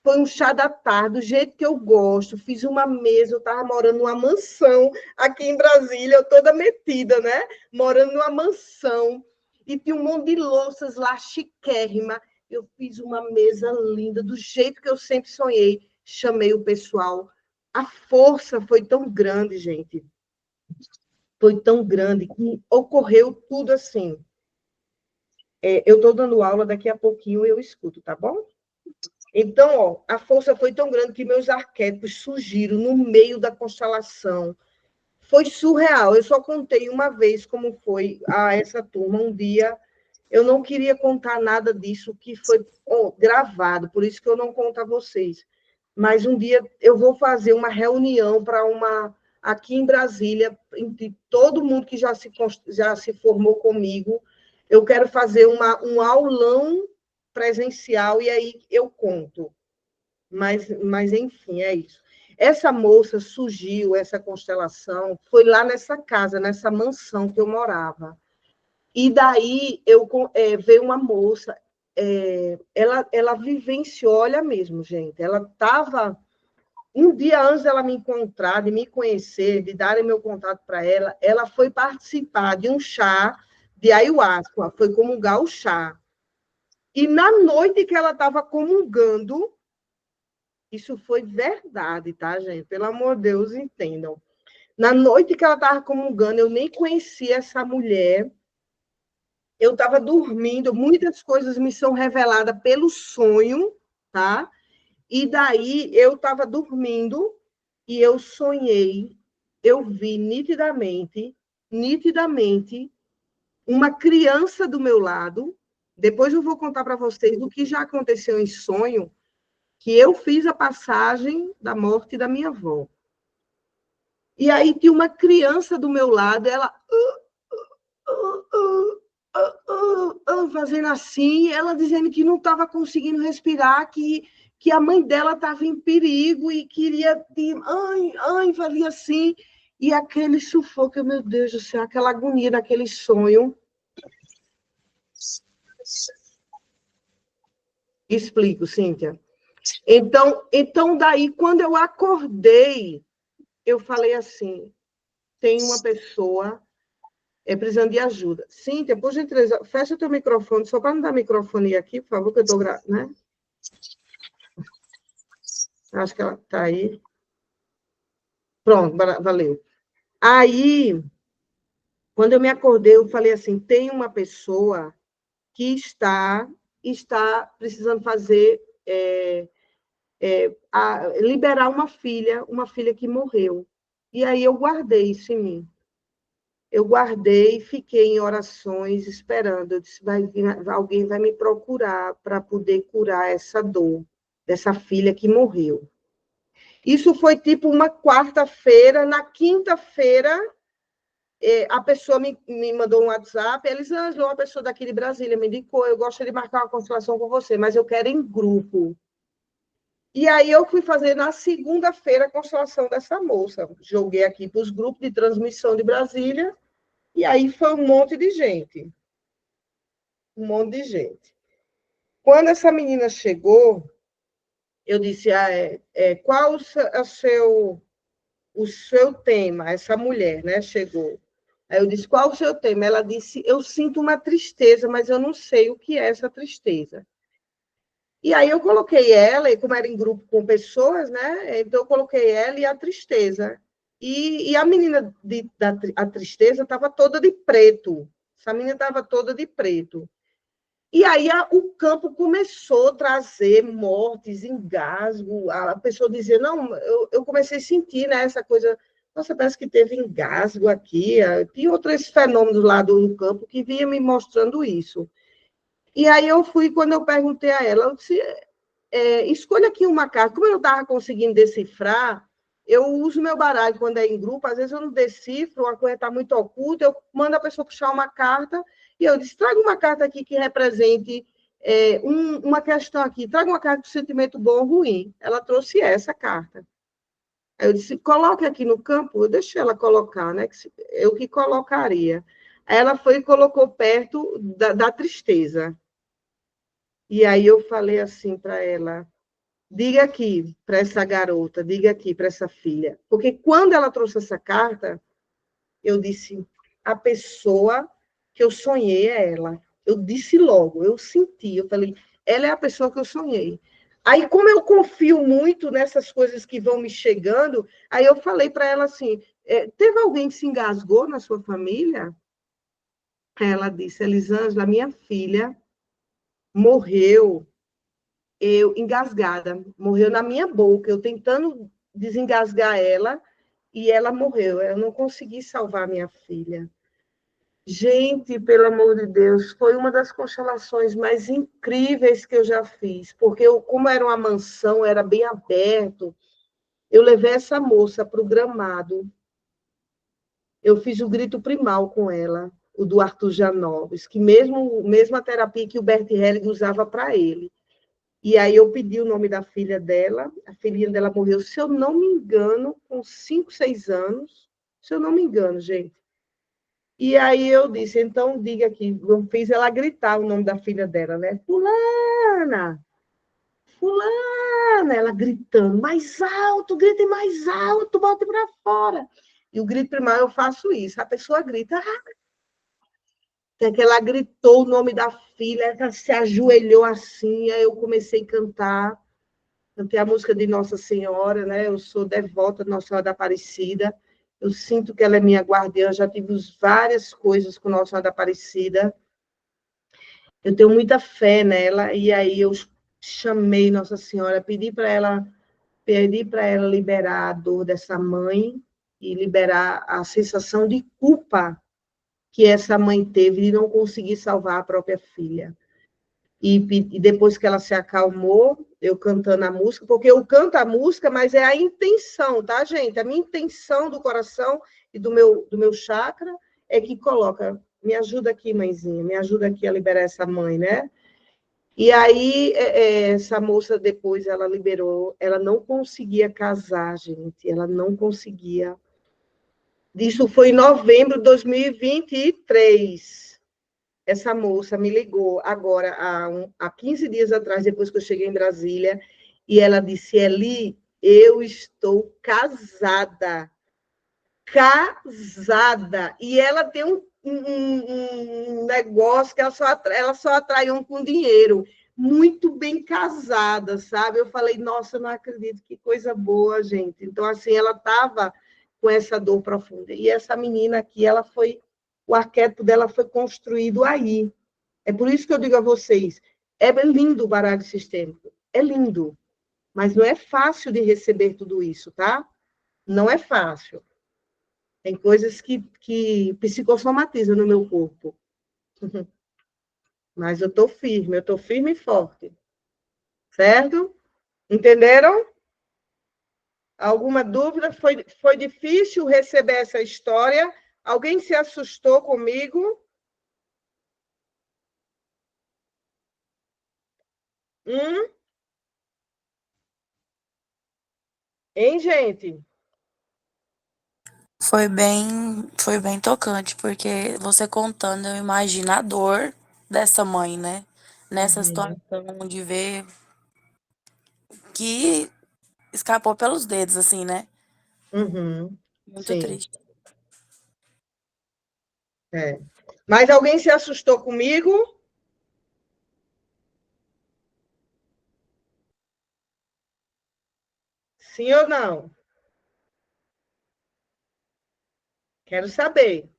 Foi um chá da tarde, do jeito que eu gosto. Fiz uma mesa, eu estava morando numa mansão aqui em Brasília, eu toda metida, né? Morando numa mansão. E tinha um monte de louças lá, chiquérrima. Eu fiz uma mesa linda, do jeito que eu sempre sonhei. Chamei o pessoal. A força foi tão grande, gente. Foi tão grande que ocorreu tudo assim. Eu estou dando aula, daqui a pouquinho eu escuto, tá bom? Então, ó, a força foi tão grande que meus arquétipos surgiram no meio da constelação. Foi surreal. Eu só contei uma vez como foi essa turma. Um dia, eu não queria contar nada disso, que foi gravado, por isso que eu não conto a vocês. Mas um dia eu vou fazer uma reunião aqui em Brasília, entre todo mundo que já se formou comigo. Eu quero fazer um aulão presencial e aí eu conto. Mas enfim, é isso. Essa moça surgiu, essa constelação, foi lá nessa casa, nessa mansão que eu morava. E daí veio uma moça, ela vivenciou, olha mesmo, gente, ela estava. Um dia antes dela me encontrar, de me conhecer, de darem meu contato para ela, ela foi participar de um chá de ayahuasca, foi comungar o chá. E na noite que ela estava comungando, isso foi verdade, tá, gente? Pelo amor de Deus, entendam. Na noite que ela estava comungando, eu nem conhecia essa mulher. Eu estava dormindo, muitas coisas me são reveladas pelo sonho, tá? E daí eu estava dormindo e eu sonhei, eu vi nitidamente, uma criança do meu lado. Depois eu vou contar para vocês o que já aconteceu em sonho. que eu fiz a passagem da morte da minha avó. E aí tinha uma criança do meu lado, ela fazendo assim, ela dizendo que não estava conseguindo respirar, que a mãe dela estava em perigo e queria... fazia assim, e aquele sufoco, meu Deus do céu, aquela agonia daquele sonho. Explico, Cíntia. Então, daí, quando eu acordei, eu falei assim, tem uma pessoa precisando de ajuda. Cíntia, por gentileza, fecha teu microfone, só para não dar microfone aqui, por favor, que eu estou gravando, né? Acho que ela está aí. Pronto, valeu. Aí, quando eu me acordei, eu falei assim, tem uma pessoa que está precisando fazer... liberar uma filha que morreu. E aí eu guardei isso em mim. Eu guardei, fiquei em orações esperando. Eu disse, alguém vai me procurar para poder curar essa dor dessa filha que morreu. Isso foi tipo uma quarta-feira. Na quinta-feira, a pessoa me mandou um WhatsApp. Elisângela, uma pessoa daqui de Brasília me indicou, eu gostaria de marcar uma constelação com você, mas eu quero em grupo. E aí eu fui fazer na segunda-feira a constelação dessa moça. Joguei aqui para os grupos de transmissão de Brasília, e aí foi um monte de gente. Um monte de gente. Quando essa menina chegou, eu disse, qual o seu tema? Essa mulher, né, chegou. Aí eu disse, qual o seu tema? Ela disse, eu sinto uma tristeza, mas eu não sei o que é essa tristeza. E aí eu coloquei ela, e como era em grupo com pessoas, né? Então eu coloquei ela e a tristeza. E a menina a tristeza estava toda de preto. Essa menina estava toda de preto. E aí o campo começou a trazer mortes, engasgo. A pessoa dizia, não, eu comecei a sentir, né, essa coisa, nossa, parece que teve engasgo aqui. Tinha outros fenômenos lá do campo que vinha me mostrando isso. E aí eu fui, quando eu perguntei a ela, eu disse, escolha aqui uma carta. Como eu não estava conseguindo decifrar, eu uso meu baralho quando é em grupo, às vezes eu não decifro, uma coisa está muito oculta, eu mando a pessoa puxar uma carta, e eu disse, traga uma carta aqui que represente uma questão aqui, traga uma carta de sentimento bom ou ruim. Ela trouxe essa carta. Aí eu disse, coloque aqui no campo, eu deixei ela colocar, né? Eu que colocaria. Aí ela foi e colocou perto da tristeza. E aí eu falei assim para ela, diga aqui para essa garota, diga aqui para essa filha. Porque quando ela trouxe essa carta, eu disse, a pessoa que eu sonhei é ela. Eu disse logo, eu senti, eu falei, ela é a pessoa que eu sonhei. Aí, como eu confio muito nessas coisas que vão me chegando, aí eu falei para ela assim, teve alguém que se engasgou na sua família? Ela disse, Elisângela, minha filha morreu engasgada, morreu na minha boca, eu tentando desengasgar ela, e ela morreu. Eu não consegui salvar minha filha. Gente, pelo amor de Deus, foi uma das constelações mais incríveis que eu já fiz, porque como era uma mansão, era bem aberto, eu levei essa moça para o gramado, eu fiz o grito primal com ela, o do Arthur Janoves, que mesma terapia que o Bert Helling usava para ele. E aí eu pedi o nome da filha dela, a filhinha dela morreu, se eu não me engano, com 5, 6 anos, se eu não me engano, gente. E aí eu disse, então diga aqui, eu fiz ela gritar o nome da filha dela, né? Fulana, fulana, ela gritando, mais alto, gritem mais alto, bote para fora. E o grito primário eu faço isso, a pessoa grita, até que ela gritou o nome da filha, ela se ajoelhou assim, aí eu comecei a cantar, cantei a música de Nossa Senhora, né? Eu sou devota de Nossa Senhora da Aparecida, eu sinto que ela é minha guardiã, já tive várias coisas com Nossa Senhora da Aparecida, eu tenho muita fé nela, e aí eu chamei Nossa Senhora, pedi para ela liberar a dor dessa mãe, e liberar a sensação de culpa que essa mãe teve de não conseguir salvar a própria filha. e depois que ela se acalmou, eu cantando a música, porque eu canto a música, mas é a intenção, tá, gente? A minha intenção do coração e do meu chakra é que coloca, me ajuda aqui, mãezinha, me ajuda aqui a liberar essa mãe, né? E aí, essa moça, depois, ela liberou, ela não conseguia casar, gente, ela não conseguia. Isso foi em novembro de 2023. Essa moça me ligou agora, há 15 dias atrás, depois que eu cheguei em Brasília, e ela disse, Eli, eu estou casada. Casada. E ela tem um negócio que ela só atrai um com dinheiro. Muito bem casada, sabe? Eu falei, nossa, eu não acredito, que coisa boa, gente. Então, assim, ela estava com essa dor profunda. E essa menina aqui, o arquétipo dela foi construído aí. É por isso que eu digo a vocês, é lindo o baralho sistêmico, é lindo, mas não é fácil de receber tudo isso, tá? Não é fácil. Tem coisas que psicossomatizam no meu corpo. Mas eu estou firme e forte. Certo? Entenderam? Alguma dúvida? Foi difícil receber essa história? Alguém se assustou comigo? Hein, gente? Foi bem tocante, porque você contando, eu imagino a dor dessa mãe, né? Nessa situação de ver que escapou pelos dedos, assim, né? Muito Sim. triste. Mas alguém se assustou comigo? Sim ou não? Quero saber.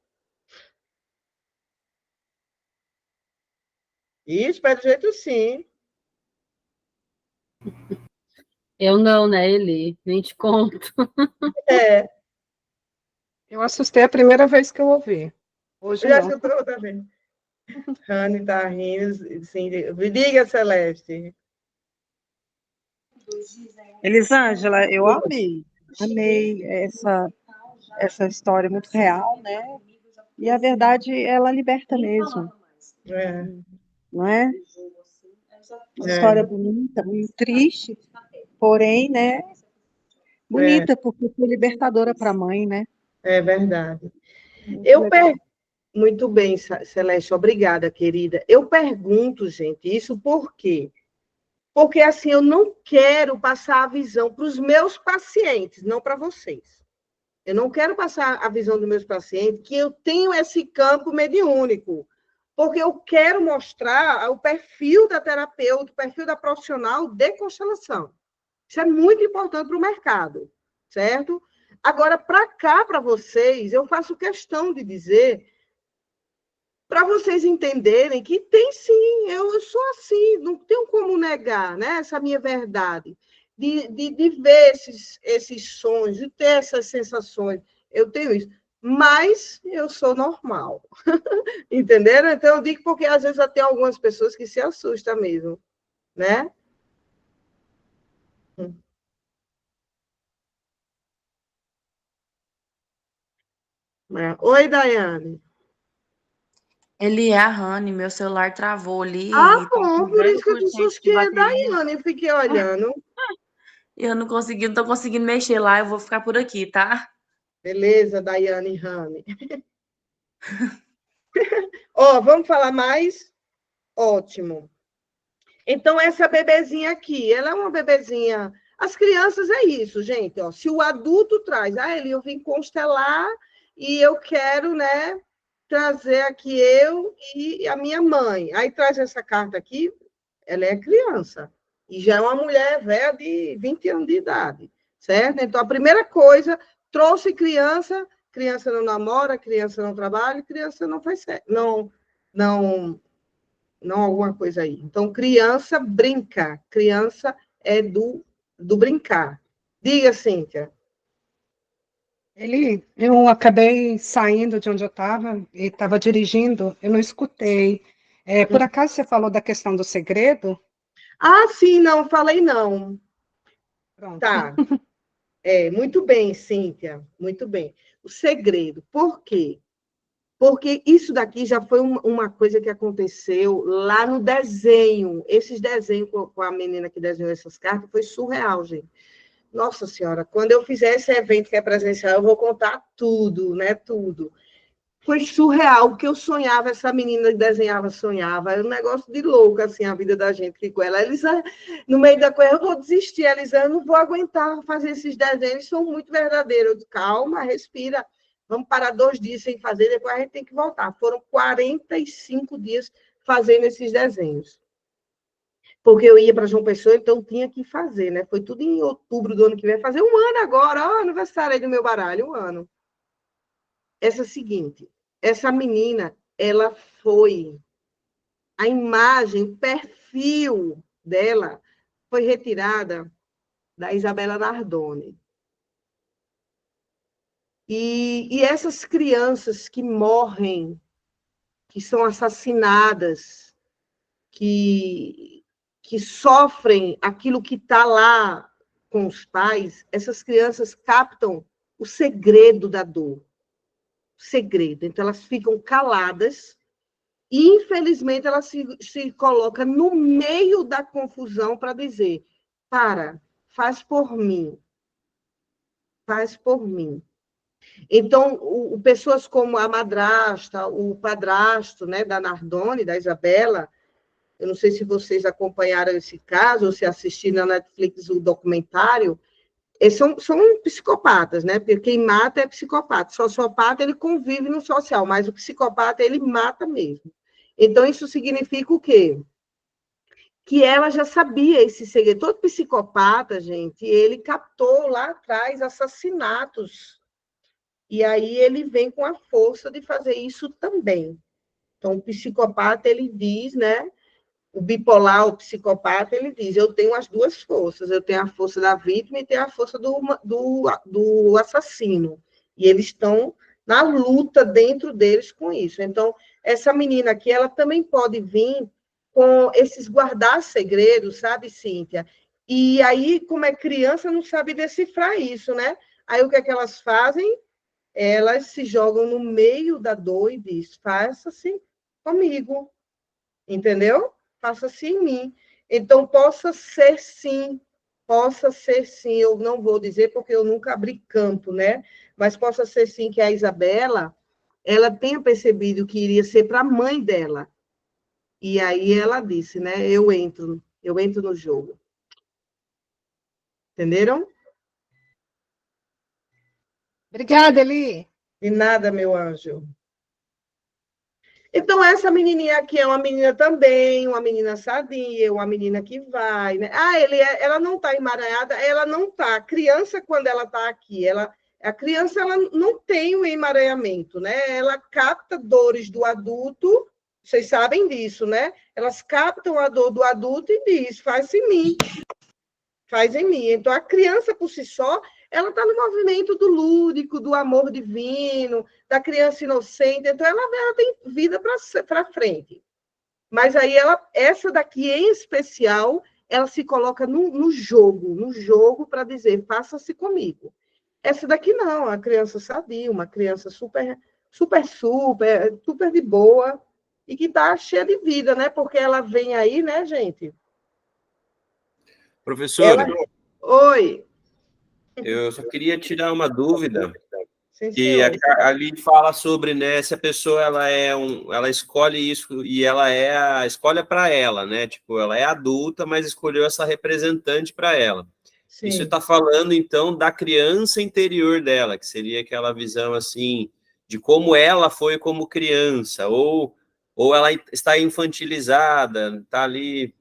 Isso, pelo jeito sim. Eu não, né, Eli? Nem te conto. Eu assustei a primeira vez que eu ouvi. Hoje Já não. escutou outra vez? Rani está rindo. Sim. Me diga, Celeste. Elisângela, eu amei essa história muito real, né? E a verdade, ela liberta mesmo, não é? Uma história bonita, muito triste, porém, né? Bonita, porque foi libertadora para a mãe, né? É verdade. Muito legal. Muito bem, Celeste, obrigada, querida. Eu pergunto, gente, isso por quê? Porque, assim, eu não quero passar a visão para os meus pacientes, não para vocês. Eu não quero passar a visão dos meus pacientes que eu tenho esse campo mediúnico, porque eu quero mostrar o perfil da terapeuta, o perfil da profissional de constelação. Isso é muito importante para o mercado, certo? Agora, para cá, para vocês, eu faço questão de dizer, para vocês entenderem que tem sim, eu sou assim, não tenho como negar, né, essa minha verdade, de ver esses sonhos, de ter essas sensações, eu tenho isso, mas eu sou normal, entenderam? Então, eu digo porque às vezes até algumas pessoas que se assustam mesmo, né? Oi, Daiane. Ele é a Rani, meu celular travou ali e tá Bom, com por isso que eu 0% disse, acho que de é bateria. Daiane, eu fiquei olhando. Eu não tô conseguindo mexer lá, eu vou ficar por aqui, tá? Beleza, Daiane e Rami. Ó, vamos falar mais? Ótimo. Então, essa bebezinha aqui, ela é uma bebezinha. As crianças é isso, gente. Ó, se o adulto traz, ele eu vim constelar e eu quero, né, trazer aqui eu e a minha mãe. Aí traz essa carta aqui, ela é criança. E já é uma mulher velha de 20 anos de idade, certo? Então, a primeira coisa, trouxe criança, criança não namora, criança não trabalha, criança não faz certo. Não alguma coisa aí. Então, criança brinca. Criança é do brincar. Diga, Cíntia. Eu acabei saindo de onde eu estava e estava dirigindo, eu não escutei. Por acaso você falou da questão do segredo? Ah, sim, não, falei não. Pronto. Tá. Muito bem, Cíntia, muito bem. O segredo, por quê? Porque isso daqui já foi uma coisa que aconteceu lá no desenho. Esses desenhos com a menina que desenhou essas cartas foi surreal, gente. Nossa Senhora, quando eu fizer esse evento que é presencial, eu vou contar tudo, né? Tudo. Foi surreal, o que eu sonhava, essa menina que desenhava, sonhava. Era um negócio de louco, assim, a vida da gente que com ela. Elisa, no meio da coisa, eu vou desistir, Elisa, eu não vou aguentar fazer esses desenhos, são muito verdadeiros. Eu disse, calma, respira, vamos parar 2 dias sem fazer, depois a gente tem que voltar. Foram 45 dias fazendo esses desenhos. Porque eu ia para João Pessoa, então tinha que fazer, né? Foi tudo em outubro do ano que vem, fazer 1 ano agora, ó, aniversário aí do meu baralho, 1 ano. Essa seguinte, essa menina, ela foi, a imagem, o perfil dela foi retirada da Isabela Nardoni. E essas crianças que morrem, que são assassinadas, que sofrem aquilo que está lá com os pais, essas crianças captam o segredo da dor. O segredo. Então, elas ficam caladas e, infelizmente, ela se coloca no meio da confusão para dizer, faz por mim. Faz por mim. Então, pessoas como a madrasta, o padrasto, né, da Nardoni, da Isabela, eu não sei se vocês acompanharam esse caso, ou se assistiram na Netflix o documentário, eles são psicopatas, né? Porque quem mata é psicopata. O sociopata, ele convive no social, mas o psicopata, ele mata mesmo. Então, isso significa o quê? Que ela já sabia esse segredo. Todo psicopata, gente, ele captou lá atrás assassinatos. E aí ele vem com a força de fazer isso também. Então, o psicopata, ele diz, né? O bipolar, o psicopata, ele diz, eu tenho as 2 forças, eu tenho a força da vítima e tenho a força do assassino. E eles estão na luta dentro deles com isso. Então, essa menina aqui, ela também pode vir com esses guardar segredos, sabe, Cíntia? E aí, como é criança, não sabe decifrar isso, né? Aí, o que é que elas fazem? Elas se jogam no meio da dor e diz, faça-se comigo, entendeu? Faça-se em mim. Então, possa ser sim, eu não vou dizer porque eu nunca abri campo, né? Mas possa ser sim que a Isabela, ela tenha percebido que iria ser para a mãe dela. E aí ela disse, né? Eu entro no jogo. Entenderam? Obrigada, Eli. De nada, meu anjo. Então, essa menininha aqui é uma menina também, uma menina sadia, uma menina que vai, né? Ela não está emaranhada, ela não está. A criança, quando ela está aqui, a criança ela não tem o emaranhamento, né? Ela capta dores do adulto, vocês sabem disso, né? Elas captam a dor do adulto e diz, faz em mim. Faz em mim. Então, a criança, por si só, ela está no movimento do lúdico, do amor divino, da criança inocente. Então, ela tem vida para frente. Mas aí, essa daqui, em especial, ela se coloca no jogo para dizer, faça-se comigo. Essa daqui não, a criança sadia, uma criança super de boa e que está cheia de vida, né? Porque ela vem aí, né, gente? Professora, Oi. eu só queria tirar uma dúvida, Sim, que ali fala sobre, né, se a pessoa ela escolhe isso e ela é a escolha para ela, né? Tipo, ela é adulta, mas escolheu essa representante para ela. Sim. Isso está falando, então, da criança interior dela, que seria aquela visão, assim, de como ela foi como criança, ou ela está infantilizada, está ali,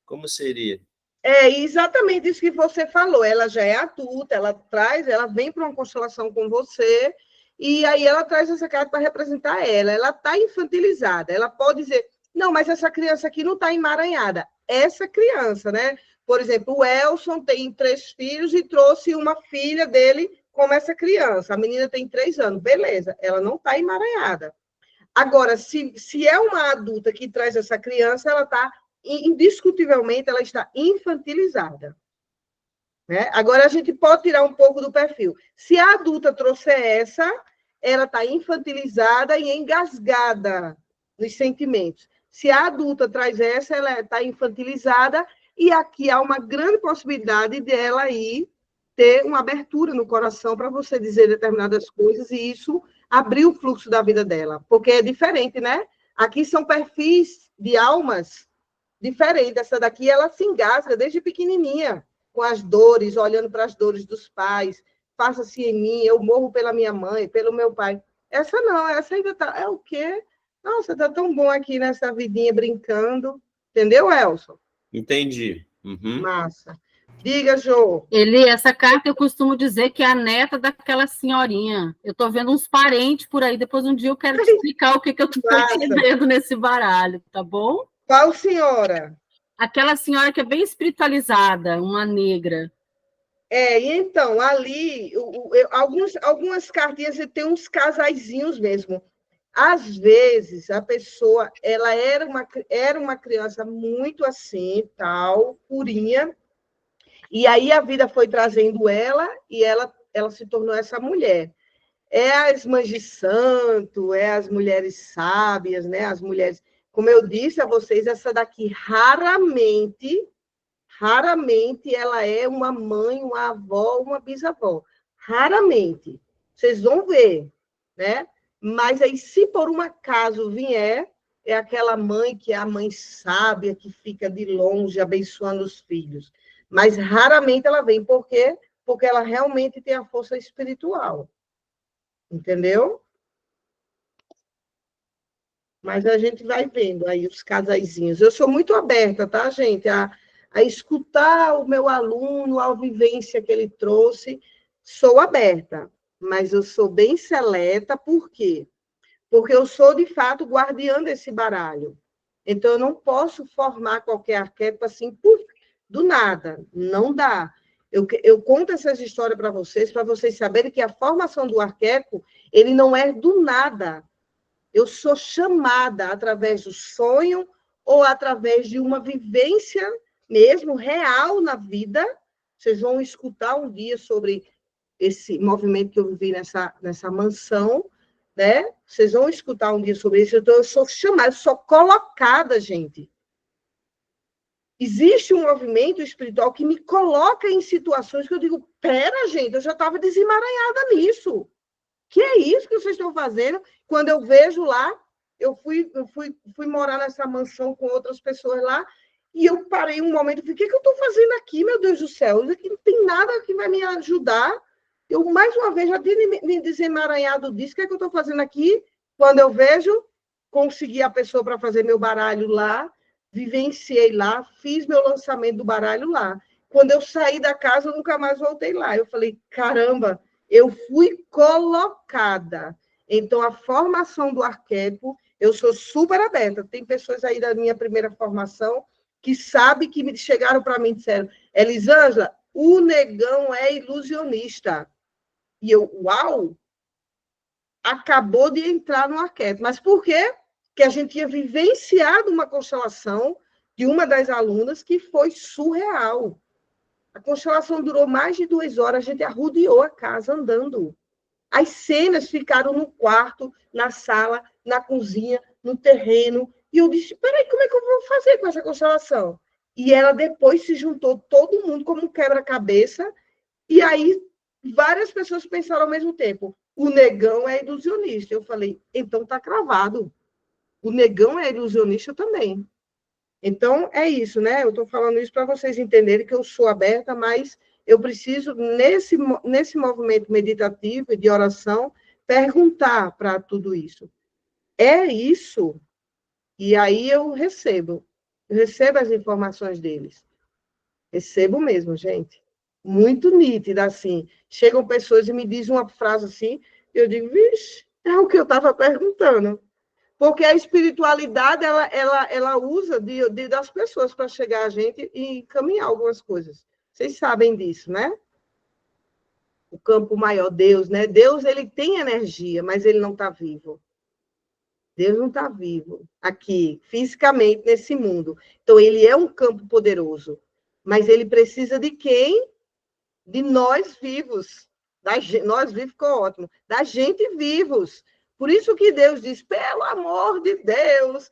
como seria? É exatamente isso que você falou. Ela já é adulta, ela vem para uma constelação com você, e aí ela traz essa carta para representar ela. Ela está infantilizada. Ela pode dizer, não, mas essa criança aqui não está emaranhada. Essa criança, né? Por exemplo, o Elson tem 3 filhos e trouxe uma filha dele como essa criança. A menina tem 3 anos. Beleza, ela não está emaranhada. Agora, se é uma adulta que traz essa criança, ela está, indiscutivelmente, ela está infantilizada. Né? Agora, a gente pode tirar um pouco do perfil. Se a adulta trouxer essa, ela está infantilizada e engasgada nos sentimentos. Se a adulta traz essa, ela está infantilizada e aqui há uma grande possibilidade dela aí ter uma abertura no coração para você dizer determinadas coisas e isso abrir o fluxo da vida dela. Porque é diferente, né? Aqui são perfis de almas diferentes. Essa daqui, ela se engasga desde pequenininha, com as dores, olhando para as dores dos pais, faça-se em mim, eu morro pela minha mãe, pelo meu pai. Essa não, essa ainda está... É o quê? Nossa, está tão bom aqui nessa vidinha brincando. Entendeu, Elson? Entendi. Uhum. Massa. Diga, Jô. Eli, essa carta eu costumo dizer que é a neta daquela senhorinha. Eu estou vendo uns parentes por aí, depois um dia eu quero te explicar o que eu estou entendendo nesse baralho, tá bom? Qual senhora? Aquela senhora que é bem espiritualizada, uma negra. Então, ali, algumas cartinhas tem uns casaizinhos mesmo. Às vezes, a pessoa, ela era uma criança muito assim, tal, purinha, e aí a vida foi trazendo ela, e ela se tornou essa mulher. É as mães de santo, é as mulheres sábias, né? As mulheres... Como eu disse a vocês, essa daqui raramente ela é uma mãe, uma avó, uma bisavó. Raramente. Vocês vão ver, né? Mas aí, se por um acaso vier, é aquela mãe que é a mãe sábia, que fica de longe abençoando os filhos. Mas raramente ela vem. Por quê? Porque ela realmente tem a força espiritual. Entendeu? Mas a gente vai vendo aí os casaizinhos. Eu sou muito aberta, tá, gente? A escutar o meu aluno, a vivência que ele trouxe. Sou aberta, mas eu sou bem seleta. Por quê? Porque eu sou, de fato, guardiã desse baralho. Então, eu não posso formar qualquer arquétipo assim, do nada. Não dá. Eu conto essas histórias para vocês saberem que a formação do arquétipo, ele não é do nada. Eu sou chamada através do sonho ou através de uma vivência mesmo real na vida. Vocês vão escutar um dia sobre esse movimento que eu vivi nessa mansão, né? Vocês vão escutar um dia sobre isso. Então, eu sou chamada, eu sou colocada, gente. Existe um movimento espiritual que me coloca em situações que eu digo, pera, gente, eu já estava desemaranhada nisso. Que é isso que vocês estão fazendo? Quando eu vejo lá, eu fui morar nessa mansão com outras pessoas lá, e eu parei um momento e falei, o que eu estou fazendo aqui, meu Deus do céu? Isso aqui não tem nada que vai me ajudar. Eu, mais uma vez, já tinha me desemaranhado disso. O que eu estou fazendo aqui? Quando eu vejo, consegui a pessoa para fazer meu baralho lá, vivenciei lá, fiz meu lançamento do baralho lá. Quando eu saí da casa, eu nunca mais voltei lá. Eu falei, caramba, eu fui colocada. Então, a formação do arquétipo, eu sou super aberta. Tem pessoas aí da minha primeira formação que sabem que chegaram para mim e disseram, Elisângela, o negão é ilusionista. E eu, uau! Acabou de entrar no arquétipo. Mas por quê? Porque a gente tinha vivenciado uma constelação de uma das alunas que foi surreal. A constelação durou mais de 2 horas, a gente arrodeou a casa andando. As cenas ficaram no quarto, na sala, na cozinha, no terreno. E eu disse, peraí, como é que eu vou fazer com essa constelação? E ela depois se juntou todo mundo como um quebra-cabeça. E aí, várias pessoas pensaram ao mesmo tempo, o negão é ilusionista. Eu falei, então está cravado. O negão é ilusionista também. Então, é isso, né? Eu estou falando isso para vocês entenderem que eu sou aberta, mas eu preciso, nesse movimento meditativo e de oração, perguntar para tudo isso. É isso? E aí eu recebo as informações deles. Recebo mesmo, gente. Muito nítida, assim. Chegam pessoas e me dizem uma frase assim, eu digo, vixe, é o que eu estava perguntando. Porque a espiritualidade, ela usa das pessoas para chegar a gente e encaminhar algumas coisas. Vocês sabem disso, né? O campo maior, Deus, né? Deus, ele tem energia, mas ele não está vivo. Deus não está vivo aqui, fisicamente, nesse mundo. Então, ele é um campo poderoso. Mas ele precisa de quem? De nós vivos. Nós vivos ficou ótimo. Da gente vivos. Por isso que Deus diz, pelo amor de Deus,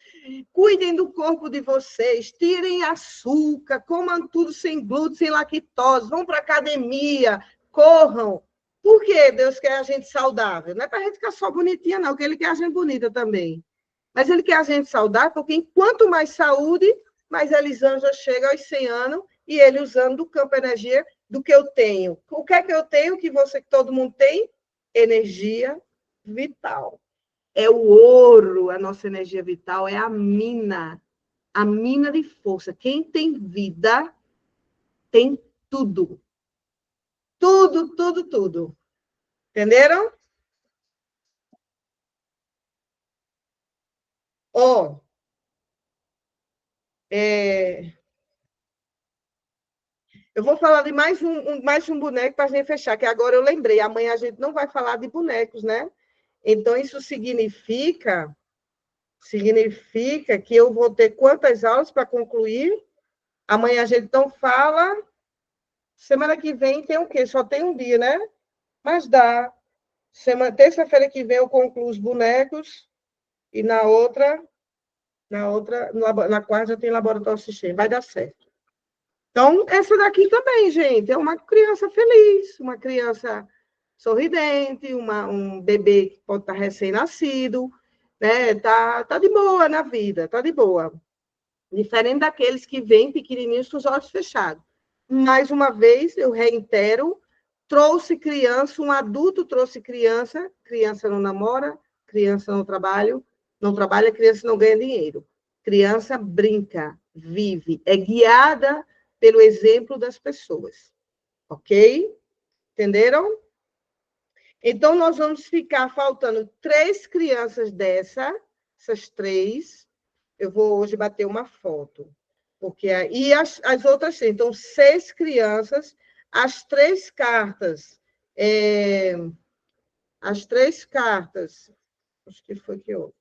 cuidem do corpo de vocês, tirem açúcar, comam tudo sem glúten, sem lactose, vão para a academia, corram. Por que Deus quer a gente saudável? Não é para a gente ficar só bonitinha, não, porque Ele quer a gente bonita também. Mas Ele quer a gente saudável, porque quanto mais saúde, mais Elisângela chega aos 100 anos, e ele usando do campo energia do que eu tenho. O que é que eu tenho que todo mundo tem? Energia vital. É o ouro, a nossa energia vital, é a mina de força. Quem tem vida tem tudo. Tudo, tudo, tudo. Entenderam? Ó, eu vou falar de mais um boneco para a gente fechar, que agora eu lembrei. Amanhã a gente não vai falar de bonecos, né? Então, isso significa que eu vou ter quantas aulas para concluir? Amanhã a gente não fala. Semana que vem tem o quê? Só tem um dia, né? Mas dá. Terça-feira que vem eu concluo os bonecos e na quarta já tem laboratório sistema. Vai dar certo. Então, essa daqui também, gente, é uma criança feliz, uma criança sorridente, um bebê que pode estar recém-nascido, né? Tá de boa na vida, tá de boa. Diferente daqueles que vêm pequenininhos com os olhos fechados. Mais uma vez, eu reitero, trouxe criança, um adulto trouxe criança, criança não namora, criança não trabalha, criança não ganha dinheiro. Criança brinca, vive, é guiada pelo exemplo das pessoas. Ok? Entenderam? Então, nós vamos ficar faltando 3 crianças essas 3. Eu vou hoje bater uma foto. E as outras 6. Então, 6 crianças, as 3 cartas. As 3 cartas. Acho que foi que eu.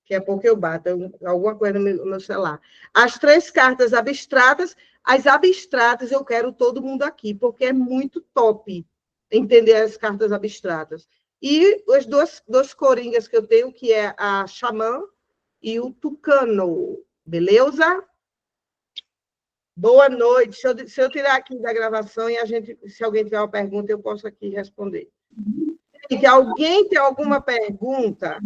Daqui a pouco eu bato alguma coisa no meu celular. As 3 cartas abstratas. As abstratas eu quero todo mundo aqui, porque é muito top entender as cartas abstratas. E as duas coringas que eu tenho, que é a xamã e o tucano. Beleza? Boa noite. Se eu tirar aqui da gravação e se alguém tiver uma pergunta, eu posso aqui responder. Se alguém tem alguma pergunta,